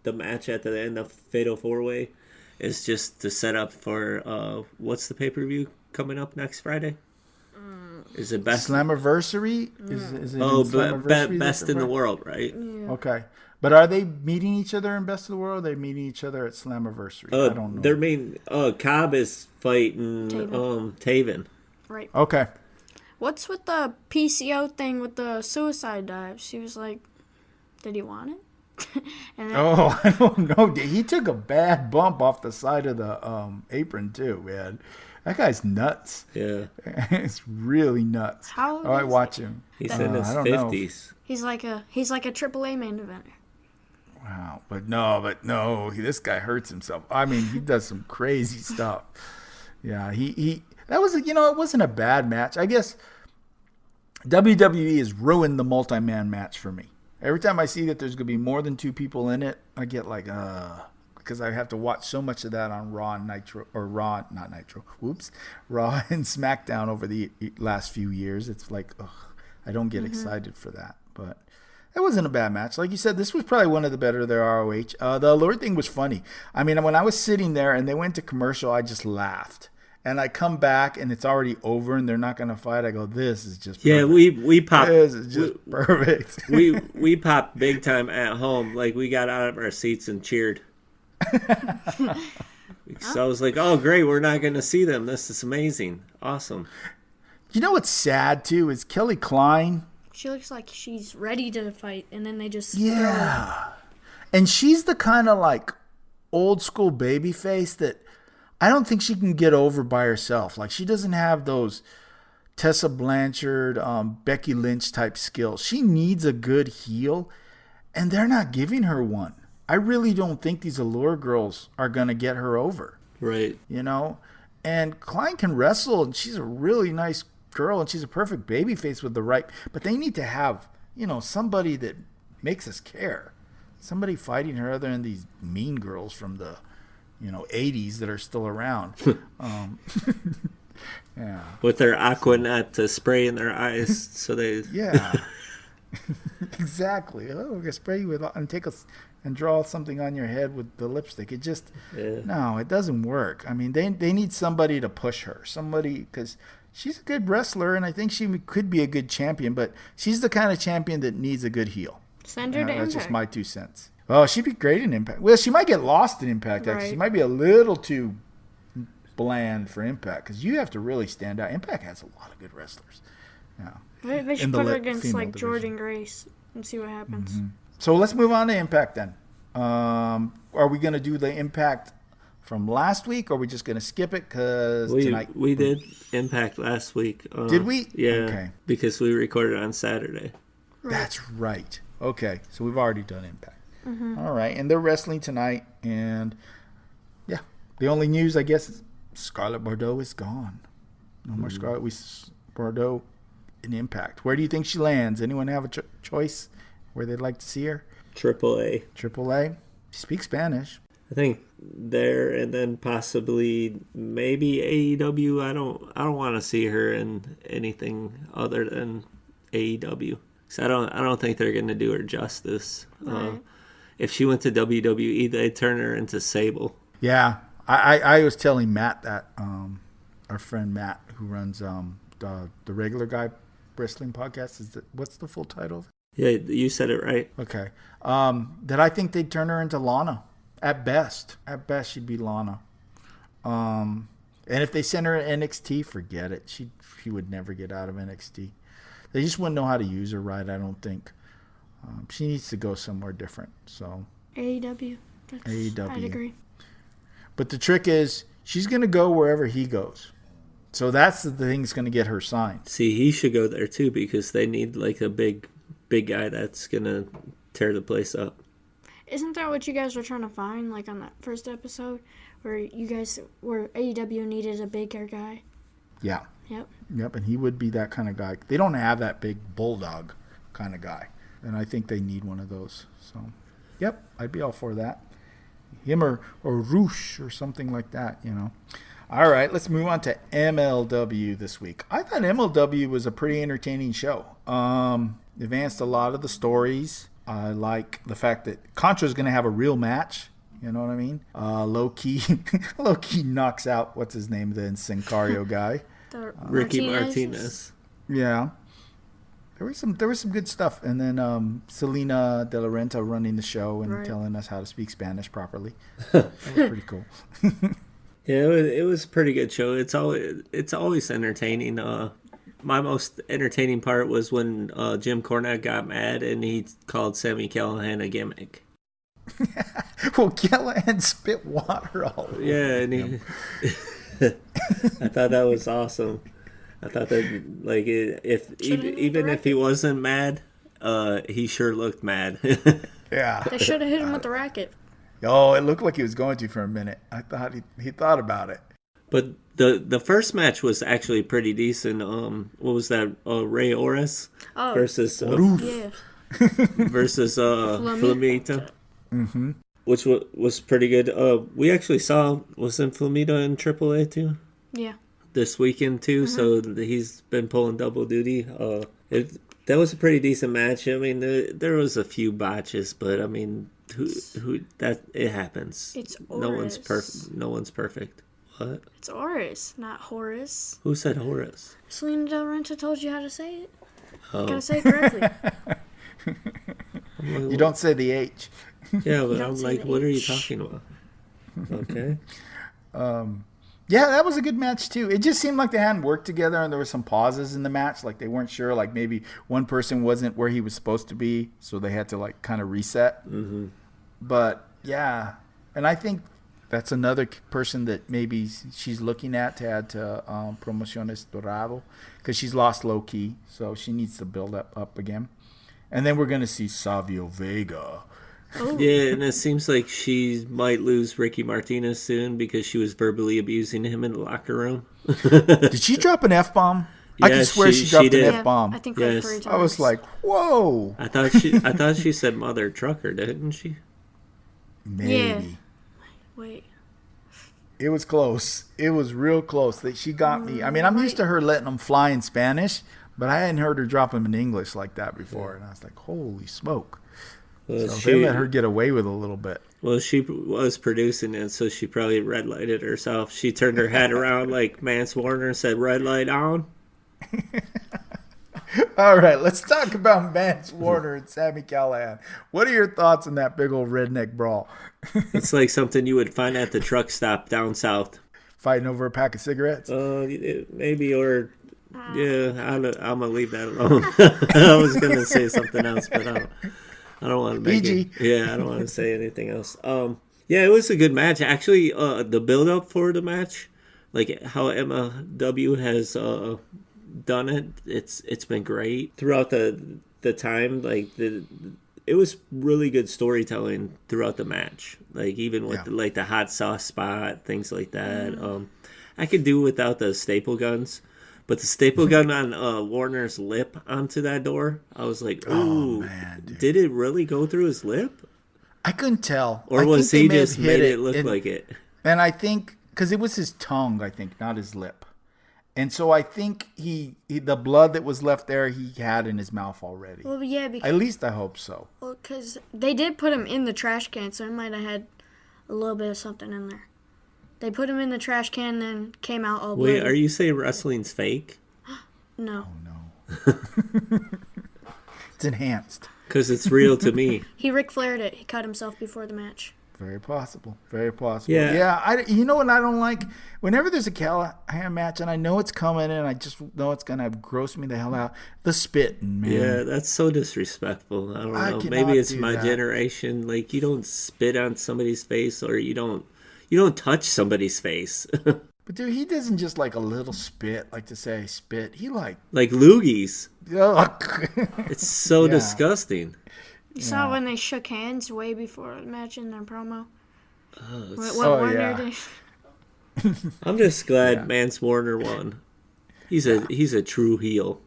match at the end of Fatal 4-Way is just to set up for what's the pay-per-view coming up next Friday? Is it best Slammiversary? Is it best in the world, right? Yeah. Okay. But are they meeting each other in Best of the World? Or are they meeting each other at Slammiversary? I don't know. Their main Cobb is fighting Taven. Right. Okay. What's with the PCO thing with the suicide dives? He was like, did he want it? I don't know. He took a bad bump off the side of the apron too, man. That guy's nuts. Yeah. It's really nuts. How I watch him. He's in his 50s. He's like a AAA main eventer. Wow, but no, this guy hurts himself. I mean, he does some crazy stuff. Yeah, that was it wasn't a bad match. I guess WWE has ruined the multi-man match for me. Every time I see that there's going to be more than 2 people in it, I get like, because I have to watch so much of that on Raw and Raw and SmackDown over the last few years. It's like, I don't get excited for that, but. It wasn't a bad match. Like you said, this was probably one of the better of their ROH. The Allure thing was funny. I mean, when I was sitting there and they went to commercial, I just laughed. And I come back and it's already over and they're not going to fight. I go, this is just perfect. Yeah, we popped. This is just perfect. we popped big time at home. Like, we got out of our seats and cheered. So I was like, oh, great, we're not going to see them. This is amazing. Awesome. You know what's sad, too, is Kelly Klein. She looks like she's ready to fight, and then they just... Yeah. And she's the kind of, like, old school baby face that I don't think she can get over by herself. Like, she doesn't have those Tessa Blanchard, Becky Lynch type skills. She needs a good heel, and they're not giving her one. I really don't think these Allure girls are going to get her over. Right. You know? And Klein can wrestle, and she's a really nice girl, and she's a perfect baby face with the right... But they need to have, you know, somebody that makes us care. Somebody fighting her other than these mean girls from the, you know, 80s that are still around. Yeah. With their Aquanet to spray in their eyes so they... Yeah. Exactly. Oh, we're going to spray you with... And draw something on your head with the lipstick. It just... Yeah. No, it doesn't work. I mean, they need somebody to push her. Somebody... Because she's a good wrestler, and I think she could be a good champion, but she's the kind of champion that needs a good heel. Send her to Impact. That's just my 2 cents. Oh, she'd be great in Impact. Well, she might get lost in Impact, actually. Right. She might be a little too bland for Impact, because you have to really stand out. Impact has a lot of good wrestlers. Yeah. They should put her against, like, Jordan Grace and see what happens. Mm-hmm. So let's move on to Impact then. Are we going to do the Impact from last week, or are we just going to skip it? Because tonight... We did Impact last week. Did we? Yeah. Okay. Because we recorded on Saturday. Right. That's right. Okay. So we've already done Impact. Mm-hmm. All right. And they're wrestling tonight. And, yeah. The only news, I guess, is Scarlett Bordeaux is gone. No more Scarlett Bordeaux in Impact. Where do you think she lands? Anyone have a choice where they'd like to see her? AAA. AAA. She speaks Spanish. I think there, and then possibly maybe AEW. I don't want to see her in anything other than AEW. So I don't think they're going to do her justice. Right. If she went to WWE, they'd turn her into Sable. Yeah, I was telling Matt that our friend Matt, who runs the Regular Guy Wrestling Podcast, what's the full title of it? Yeah, you said it right. Okay. That I think they'd turn her into Lana. At best, she'd be Lana. And if they send her to NXT, forget it. She would never get out of NXT. They just wouldn't know how to use her right, I don't think. She needs to go somewhere different. So AEW. AEW. I'd agree. But the trick is, she's going to go wherever he goes. So that's the thing that's going to get her signed. See, he should go there too, because they need like a big guy that's going to tear the place up. Isn't that what you guys were trying to find, like on that first episode, where AEW needed a bigger guy? Yeah. Yep, and he would be that kind of guy. They don't have that big bulldog kind of guy, and I think they need one of those. So, yep, I'd be all for that. Him or Roosh or something like that, you know. All right, let's move on to MLW this week. I thought MLW was a pretty entertaining show. Advanced a lot of the stories. I like the fact that Contra's going to have a real match. You know what I mean? Low key knocks out, what's his name, the Sincario guy. Ricky Martinez. Yeah. There was some good stuff. And then Selena De La Renta running the show and telling us how to speak Spanish properly. That was pretty cool. Yeah, it was a pretty good show. It's always entertaining. My most entertaining part was when Jim Cornette got mad and he called Sami Callihan a gimmick. Well, Callihan spit water all over. Yeah, and I thought that was awesome. I thought that, like, even if he wasn't mad, he sure looked mad. Yeah. They should have hit him with the racket. Oh, it looked like he was going to for a minute. I thought he thought about it. But the first match was actually pretty decent. What was that? Ray Oris versus versus Flamita. Mm-hmm. Which was pretty good. We actually wasn't Flamita in AAA too? Yeah. This weekend too, so he's been pulling double duty. That was a pretty decent match. I mean, there was a few botches, but I mean, it happens. It's Oris. No one's perfect. What? It's Oris, not Horace. Who said Horace? Selena Del Renta told you how to say it. Oh. You gotta say it correctly. You don't say the H. Yeah, but I'm like, what are you talking about? Okay. Yeah, that was a good match too. It just seemed like they hadn't worked together, and there were some pauses in the match. Like they weren't sure. Like maybe one person wasn't where he was supposed to be, so they had to like kind of reset. Mm-hmm. But yeah, and I think that's another person that maybe she's looking at to add to Promociones Dorado, because she's lost low key, so she needs to build up again. And then we're gonna see Savio Vega. Ooh. Yeah, and it seems like she might lose Ricky Martinez soon because she was verbally abusing him in the locker room. Did she drop an F-bomb? I Yeah, can swear she dropped did. an F-bomb. I think Yes. like 3 times. I was like, whoa. I thought she said mother trucker, didn't she? Maybe. Yeah. Wait. It was close. It was real close. She got me. I mean, I'm used to her letting them fly in Spanish, but I hadn't heard her drop them in English like that before. And I was like, holy smoke. Well, So they let her get away with a little bit. Well, she was producing it, so she probably red lighted herself. She turned her head around like Mance Warner and said, "Red light on." All right, let's talk about Mance Warner and Sami Callihan. What are your thoughts on that big old redneck brawl? It's like something you would find at the truck stop down south. Fighting over a pack of cigarettes? Maybe, or yeah, I'm gonna leave that alone. I was gonna say something else, but I don't want to make PG. it. Yeah, I don't want to say anything else. Yeah, it was a good match. Actually, the build up for the match, like how Emma W has done it, it's been great throughout the time. Like it was really good storytelling throughout the match. Like even with like the hot sauce spot, things like that. I could do without the staple guns. But the staple gun on Warner's lip onto that door, I was like, ooh, man, dude. Did it really go through his lip? I couldn't tell. Or I was think he they may have just hit made it look like it? And I think, because it was his tongue, I think, not his lip. And so I think he the blood that was left there, he had in his mouth already. Well, yeah, because At least I hope so. they did put him in the trash can, so it might have had a little bit of something in there. They put him in the trash can, then came out all bloody. Wait, are you saying wrestling's fake? No. Oh, no. It's enhanced. Because it's real to me. He Ric Flaired it. He cut himself before the match. Very possible. Very possible. Yeah. Yeah. You know what I don't like? Whenever there's a Callahan match and I know it's coming and I just know it's going to gross me the hell out, the spitting, man. Yeah, that's so disrespectful. I don't I know. cannot Maybe it's do my that. generation. Like, you don't spit on somebody's face, or you don't touch somebody's face. But dude, he doesn't just like a little spit, like to say spit. He like, Like loogies. ugh. It's so Yeah. disgusting. You saw when they shook hands way before the match in their promo? What Oh, Warner yeah. did. I'm just glad Mance Warner won. He's a true heel.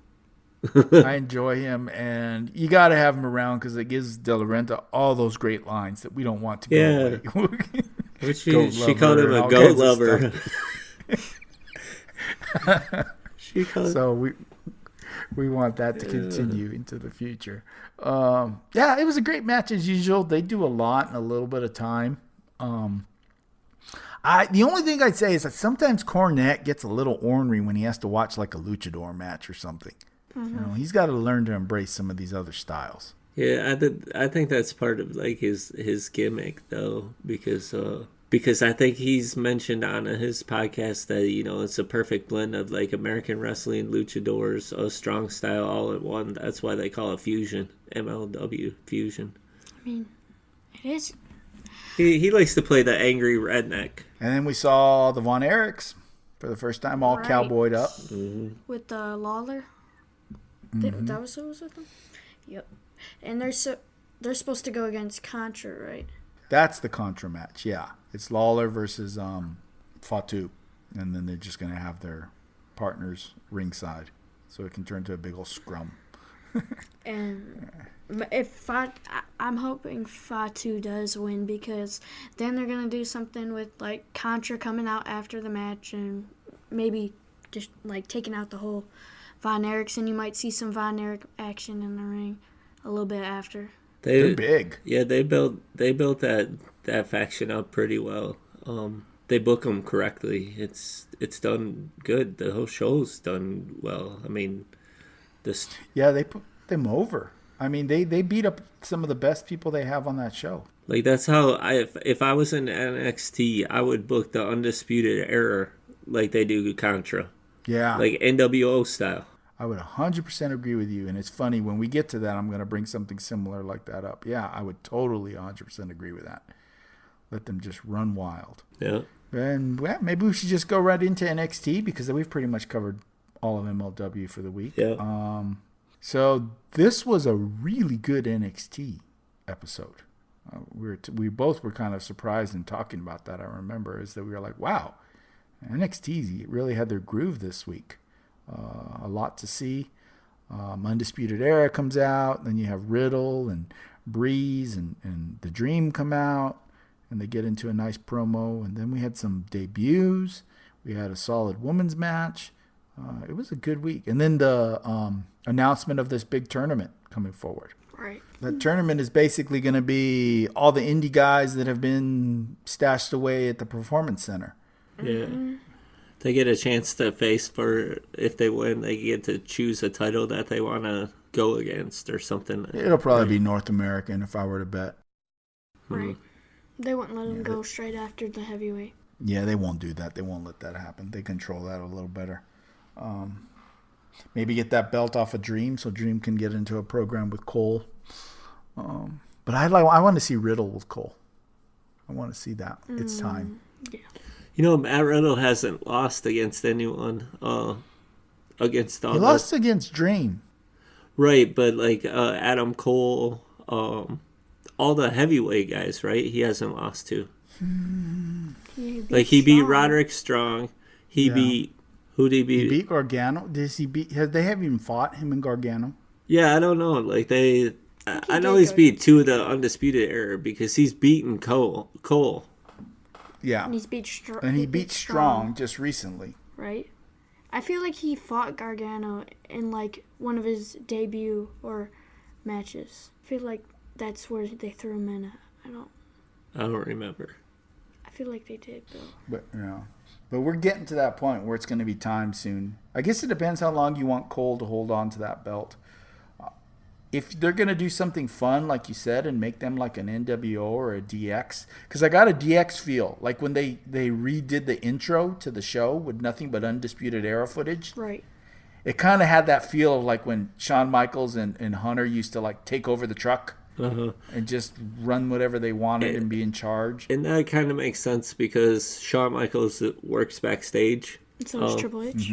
I enjoy him, and you got to have him around because it gives De La Renta all those great lines that we don't want to go away. Which Goat she called lover him and a all goat kinds of lover. So we want that to continue into the future. Yeah, it was a great match as usual. They do a lot in a little bit of time. The only thing I'd say is that sometimes Cornette gets a little ornery when he has to watch like a luchador match or something. You know, he's got to learn to embrace some of these other styles. Yeah, I think that's part of like his gimmick though, because I think he's mentioned on his podcast that it's a perfect blend of like American wrestling, luchadors, a strong style all in one. That's why they call it fusion, MLW fusion. I mean, it is. He likes to play the angry redneck. And then we saw the Von Erichs for the first time, all Right. cowboyed up. With Lawler. That was what was with them? Yep. And they're supposed to go against Contra, right? That's the Contra match, yeah. It's Lawler versus Fatu. And then they're just going to have their partners ringside. So it can turn to a big old scrum. And I'm hoping Fatu does win, because then they're going to do something with like Contra coming out after the match and maybe just like taking out the whole Von Erichs, and you might see some Von Erich action in the ring a little bit after. They're big. Yeah, they built that faction up pretty well. They book them correctly. It's done good. The whole show's done well. I mean, Yeah, they put them over. I mean, they beat up some of the best people they have on that show. Like, that's how if I was in NXT, I would book the Undisputed Era like they do Contra. Yeah. Like NWO style. I would 100% agree with you. And it's funny, when we get to that, I'm going to bring something similar like that up. Yeah, I would totally 100% agree with that. Let them just run wild. Yeah. And well, maybe we should just go right into NXT because we've pretty much covered all of MLW for the week. Yeah. So this was a really good NXT episode. We both were kind of surprised in talking about that. I remember is that we were like, wow, NXT really had their groove this week. A lot to see. Undisputed Era comes out. Then you have Riddle and Breeze and The Dream come out. And they get into a nice promo. And then we had some debuts. We had a solid women's match. It was a good week. And then the announcement of this big tournament coming forward. Right. That tournament is basically going to be all the indie guys that have been stashed away at the Performance Center. Yeah. They get a chance to face for, if they win, they get to choose a title that they want to go against or something. It'll probably be North American if I were to bet. Right. They wouldn't let them go straight after the heavyweight. Yeah, they won't do that. They won't let that happen. They control that a little better. Maybe get that belt off of Dream so Dream can get into a program with Cole. But I want to see Riddle with Cole. I want to see that. It's time. Yeah. You know, Matt Riddle hasn't lost against anyone. Against all He lost against Dream. Right, but like Adam Cole, all the heavyweight guys, right? He hasn't lost to. He beat Roderick Strong. He beat. Who did he beat? He beat Gargano. They haven't even fought him and Gargano? Yeah, I don't know. Like I know he's beat two of the Undisputed Era because he's beaten Cole. Yeah. And he beat Strong just recently. Right. I feel like he fought Gargano in like one of his debut or matches. I feel like that's where they threw him in. I don't remember. I feel like they did, though. But we're getting to that point where it's going to be time soon. I guess it depends how long you want Cole to hold on to that belt. If they're going to do something fun, like you said, and make them like an NWO or a DX, because I got a DX feel. Like when they redid the intro to the show with nothing but Undisputed Era footage. Right. It kind of had that feel of like when Shawn Michaels and Hunter used to like take over the truck. And just run whatever they wanted and be in charge. And that kind of makes sense because Shawn Michaels works backstage. So does Triple H.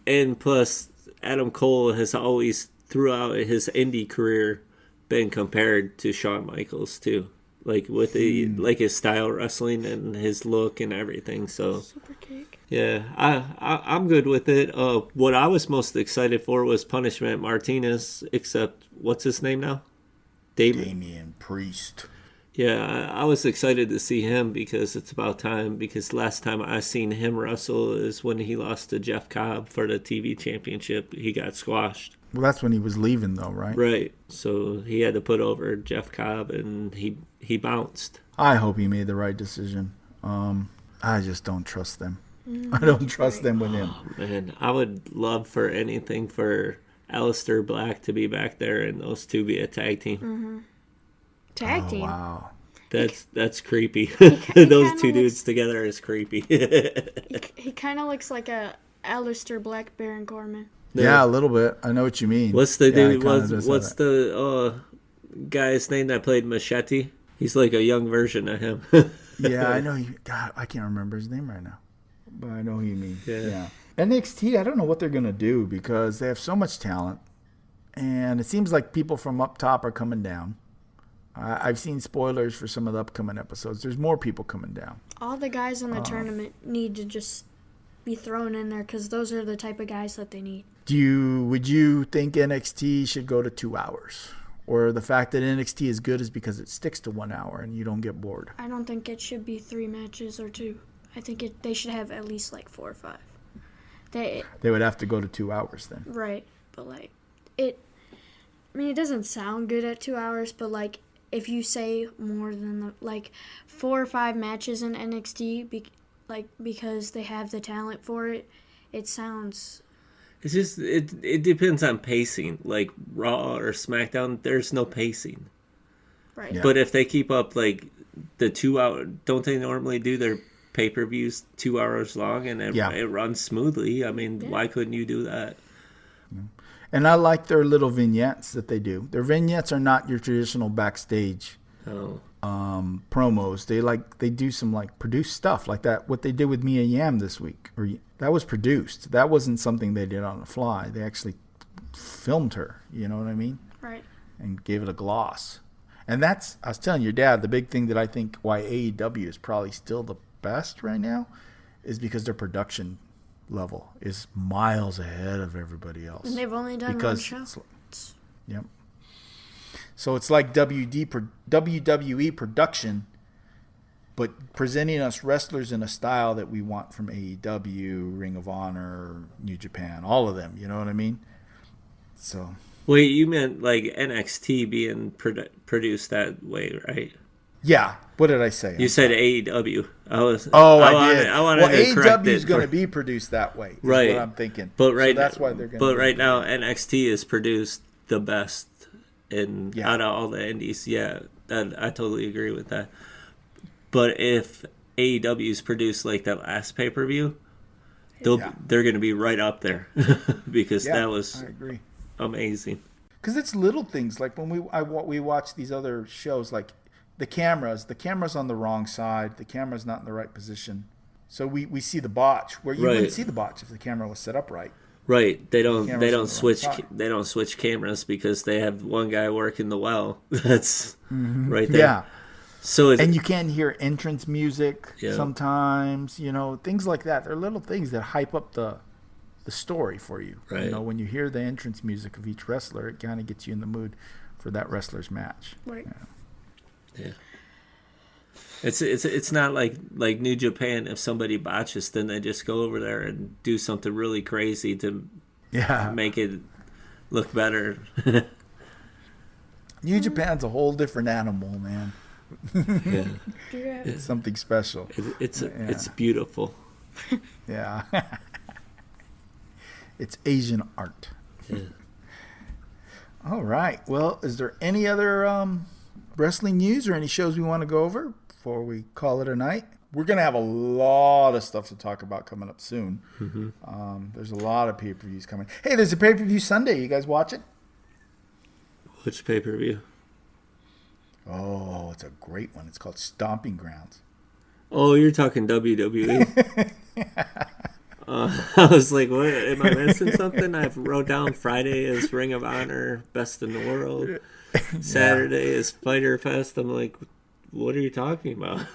And plus, Adam Cole has always, throughout his indie career, been compared to Shawn Michaels too. Like with like his style wrestling and his look and everything. So Super cake. Yeah, I'm good with it. What I was most excited for was Punishment Martinez, except what's his name now? Damian Priest. Yeah, I was excited to see him because it's about time. Because last time I seen him wrestle is when he lost to Jeff Cobb for the TV championship. He got squashed. Well, that's when he was leaving, though, right? Right. So he had to put over Jeff Cobb, and he bounced. I hope he made the right decision. I just don't trust them. I don't trust them with him. Oh, man, I would love for anything for Aleister Black to be back there and those two be a tag team. Tag team? Wow. That's creepy. Those two dudes together is creepy. He kind of looks like a Aleister Black Baron Corbin. Yeah, a little bit. I know what you mean. What's the dude? What's the guy's name that played Machete? He's like a young version of him. Yeah, I know. God, I can't remember his name right now, but I know who you mean. Yeah. NXT, I don't know what they're gonna do because they have so much talent, and it seems like people from up top are coming down. I've seen spoilers for some of the upcoming episodes. There's more people coming down. All the guys in the tournament need to just be thrown in there because those are the type of guys that they need. Would you think NXT should go to 2 hours? Or the fact that NXT is good is because it sticks to 1 hour and you don't get bored? I don't think it should be 3 matches or 2. I think they should have at least like 4 or 5. They would have to go to 2 hours then. Right. But it doesn't sound good at 2 hours, but if you say more than 4 or 5 matches in NXT because they have the talent for it, it sounds It's just it depends on pacing. Like Raw or SmackDown, there's no pacing. Right. Yeah. But if they keep up like the 2 hour, don't they normally do their pay-per-views 2 hours long and it runs smoothly? I mean, why couldn't you do that? And I like their little vignettes that they do. Their vignettes are not your traditional backstage promos. They do some like produced stuff like that. What they did with Mia Yim this week, that was produced. That wasn't something they did on the fly. They actually filmed her. You know what I mean? Right. And gave it a gloss. And I was telling your dad, the big thing that I think why AEW is probably still the best right now is because their production level is miles ahead of everybody else. And they've only done one show. Yep. So it's like WWE production, but presenting us wrestlers in a style that we want from AEW, Ring of Honor, New Japan, all of them. You know what I mean? So. Wait, you meant like NXT being produced that way, right? Yeah. What did I say? You said AEW. I did. I wanted to correct AEW is it. going to be produced that way. Right. What I'm thinking. But right, so that's why they're going. But right now, NXT is produced the best out of all the indies. Yeah, I totally agree with that. But if AEW is produced like that last pay-per-view, they're going to be right up there because that was I agree. Amazing. Because it's little things like when we watch these other shows, like the camera's on the wrong side, the camera's not in the right position, so we see the botch where you wouldn't see the botch if the camera was set up right. Right. They don't switch cameras because they have one guy working the well. That's right there. Yeah. So and you can't hear entrance music sometimes, things like that. They're little things that hype up the story for you. Right. When you hear the entrance music of each wrestler, it kind of gets you in the mood for that wrestler's match. Right. Yeah. It's not like New Japan. If somebody botches, then they just go over there and do something really crazy to make it look better. New Japan's a whole different animal, man. Yeah. It's something special. It's beautiful. Yeah. It's Asian art. Yeah. All right. Well, is there any other wrestling news or any shows we want to go over before we call it a night? We're going to have a lot of stuff to talk about coming up soon. Mm-hmm. There's a lot of pay-per-views coming. Hey, there's a pay-per-view Sunday. You guys watch it? Which pay-per-view? Oh, it's a great one. It's called Stomping Grounds. Oh, you're talking WWE. I was like, what? Am I missing something? I wrote down Friday is Ring of Honor, Best in the World. Saturday is Fighter Fest. I'm like, what are you talking about?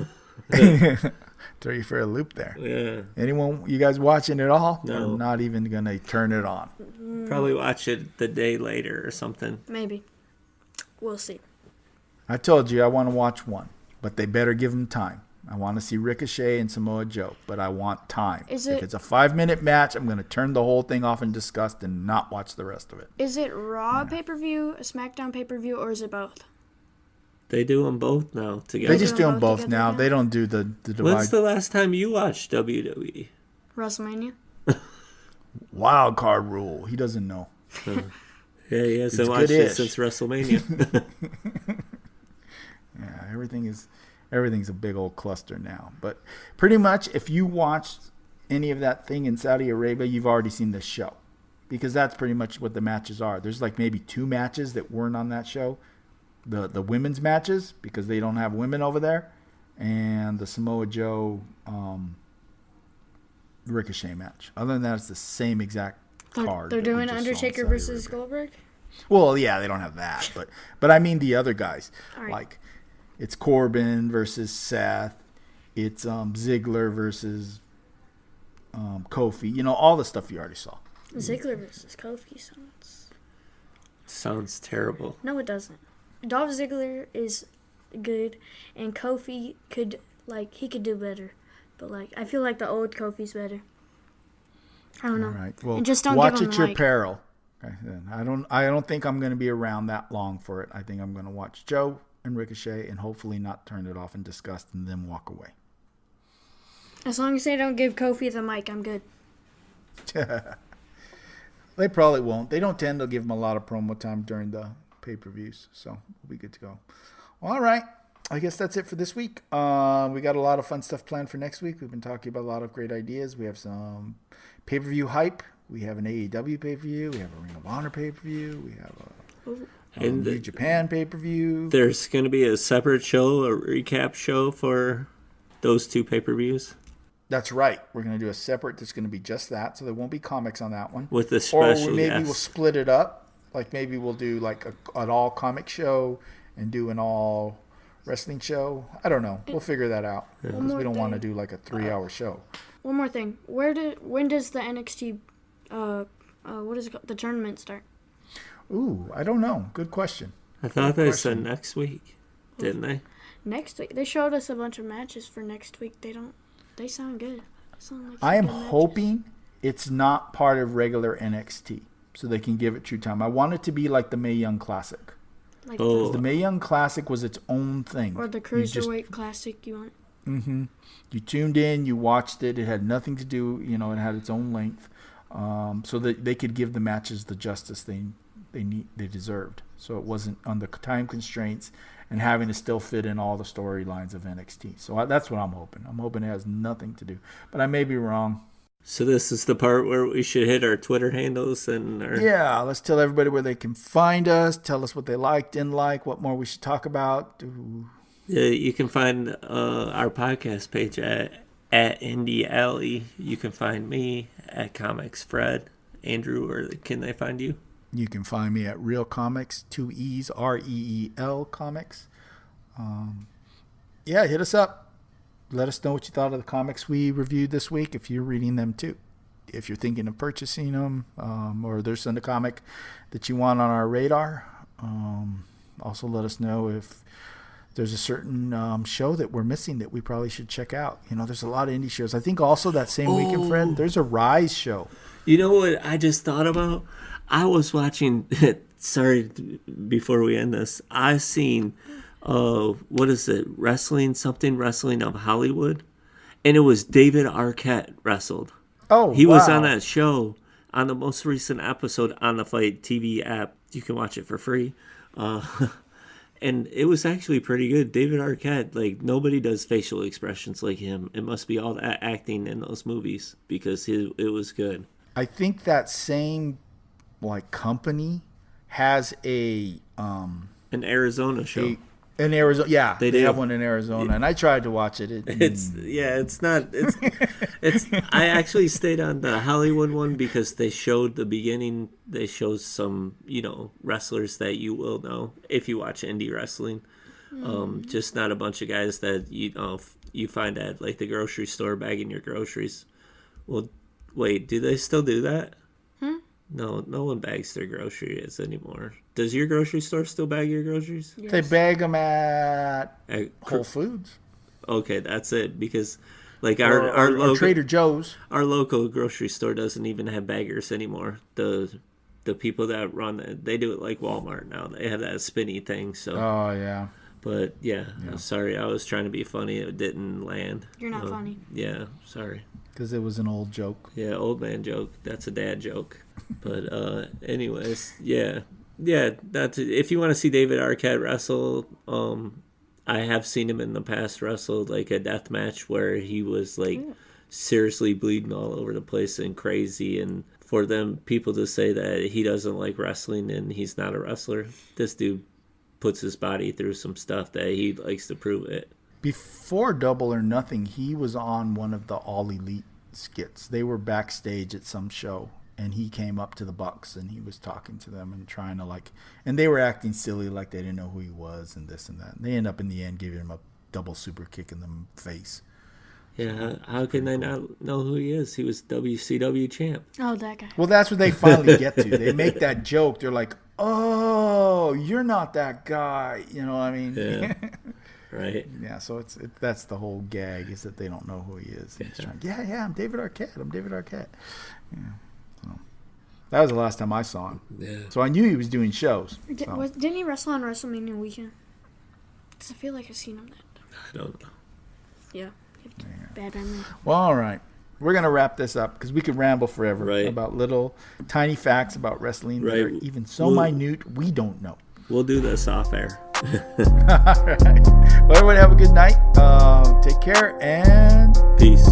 Throw you for a loop there. Yeah. Anyone, you guys watching it all? No. Or not even going to turn it on? Probably watch it the day later or something. Maybe. We'll see. I told you I want to watch one, but they better give them time. I want to see Ricochet and Samoa Joe, but I want time. If it's a 5-minute match, I'm going to turn the whole thing off in disgust and not watch the rest of it. Is it Raw pay-per-view, a SmackDown pay-per-view, or is it both? They do them both now together. They just do them both now. They don't do the divide. When's the last time you watched WWE? WrestleMania. Wild card rule. He doesn't know. Yeah, he hasn't watched it since WrestleMania. Yeah, everything's a big old cluster now. But pretty much, if you watched any of that thing in Saudi Arabia, you've already seen this show. Because that's pretty much what the matches are. There's like maybe 2 matches that weren't on that show. The women's matches, because they don't have women over there. And the Samoa Joe Ricochet match. Other than that, it's the same exact card. They're doing Undertaker versus Goldberg? Well, yeah, they don't have that. But I mean the other guys. Right. Like, it's Corbin versus Seth. It's Ziggler versus Kofi. All the stuff you already saw. Ziggler versus Kofi sounds terrible. No, it doesn't. Dolph Ziggler is good, and Kofi could do better. But I feel like the old Kofi's better. I don't know. All right. Well, and just don't watch give him at your peril. Okay, then. I don't think I'm going to be around that long for it. I think I'm going to watch Joe and Ricochet and hopefully not turn it off in disgust and then walk away. As long as they don't give Kofi the mic, I'm good. They probably won't. They don't tend to give him a lot of promo time during the pay-per-views, so we'll be good to go. All right. I guess that's it for this week. We got a lot of fun stuff planned for next week. We've been talking about a lot of great ideas. We have some pay-per-view hype. We have an AEW pay-per-view. We have a Ring of Honor pay-per-view. We have a New Japan pay-per-view. There's going to be a separate show, a recap show for those 2 pay-per-views. That's right. We're going to do a separate. There's going to be just that, so there won't be comics on that one. With the special, or maybe we'll split it up. Like maybe we'll do like an all comic show and do an all wrestling show. I don't know. We'll figure that out because we don't want to do like a 3-hour show. One more thing. When does the NXT what is it called? The tournament start? Ooh, I don't know. Good question. I thought they said next week, didn't they? Next week. They showed us a bunch of matches for next week. They sound good. I am hoping it's not part of regular NXT, so they can give it true time. I want it to be like the Mae Young Classic. Like the Mae Young Classic was its own thing. Or the Cruiserweight Classic, you want? Mm-hmm. You tuned in, you watched it. It had nothing to do, it had its own length, so that they could give the matches the justice they deserved. So it wasn't under time constraints and having to still fit in all the storylines of NXT. So that's what I'm hoping. I'm hoping it has nothing to do, but I may be wrong. So this is the part where we should hit our Twitter handles and yeah, let's tell everybody where they can find us. Tell us what they liked, didn't like, what more we should talk about. Yeah, you can find our podcast page at Indie Alley. You can find me at Comics Fred. Andrew, where can they find you? You can find me at Real Comics, 2 E's, REEL Comics. Yeah, hit us up. Let us know what you thought of the comics we reviewed this week, if you're reading them too. If you're thinking of purchasing them, or there's a comic that you want on our radar. Also let us know if there's a certain show that we're missing that we probably should check out. There's a lot of indie shows. I think also that same weekend, Fred, there's a Rise show. You know what I just thought about? I was watching, sorry, before we end this, I seen, what is it, Wrestling of Hollywood, and it was David Arquette wrestled. Oh, he was on that show on the most recent episode on the Fight TV app. You can watch it for free. And it was actually pretty good. David Arquette, like, nobody does facial expressions like him. It must be all that acting in those movies because it was good. I think that same company has an Arizona show. In Arizona, yeah, they have one in Arizona, and I tried to watch it. It's not. I actually stayed on the Hollywood one because they showed the beginning. They showed some, wrestlers that you will know if you watch indie wrestling. Just not a bunch of guys that you find at like the grocery store bagging your groceries. Well, wait, do they still do that? No one bags their groceries anymore. Does your grocery store still bag your groceries? Yes. They bag them at Whole Foods. Okay, that's it. Because our local Trader Joe's, our local grocery store doesn't even have baggers anymore. The people that run it, they do it like Walmart now. They have that spinny thing. So. Oh yeah. But yeah, I'm sorry. I was trying to be funny. It didn't land. You're not funny. Yeah, sorry. Because it was an old joke. Yeah, old man joke. That's a dad joke. But anyways, yeah. That's if you want to see David Arquette wrestle, I have seen him in the past wrestle like a death match where he was like seriously bleeding all over the place and crazy. And for them people to say that he doesn't like wrestling and he's not a wrestler, this dude puts his body through some stuff that he likes to prove it. Before Double or Nothing, he was on one of the All Elite skits. They were backstage at some show, and he came up to the Bucks, and he was talking to them and trying to and they were acting silly like they didn't know who he was and this and that. And they end up in the end giving him a double super kick in the face. Yeah, how can they not know who he is? He was WCW champ. Oh, that guy. Well, that's what they finally get to. They make that joke. They're like, oh, you're not that guy. You know what I mean? Yeah. Right. Yeah, so that's the whole gag is that they don't know who he is. And he's trying, I'm David Arquette. Yeah. So that was the last time I saw him. Yeah. So I knew he was doing shows. Didn't he wrestle on WrestleMania weekend? Because I feel like I've seen him that. I don't know. Yeah. Bad memory. Well, all right. we're gonna wrap this up because we could ramble forever about little tiny facts about wrestling that are even so minute we don't know. We'll do this off air. All right. Well, everybody have a good night. Take care and peace.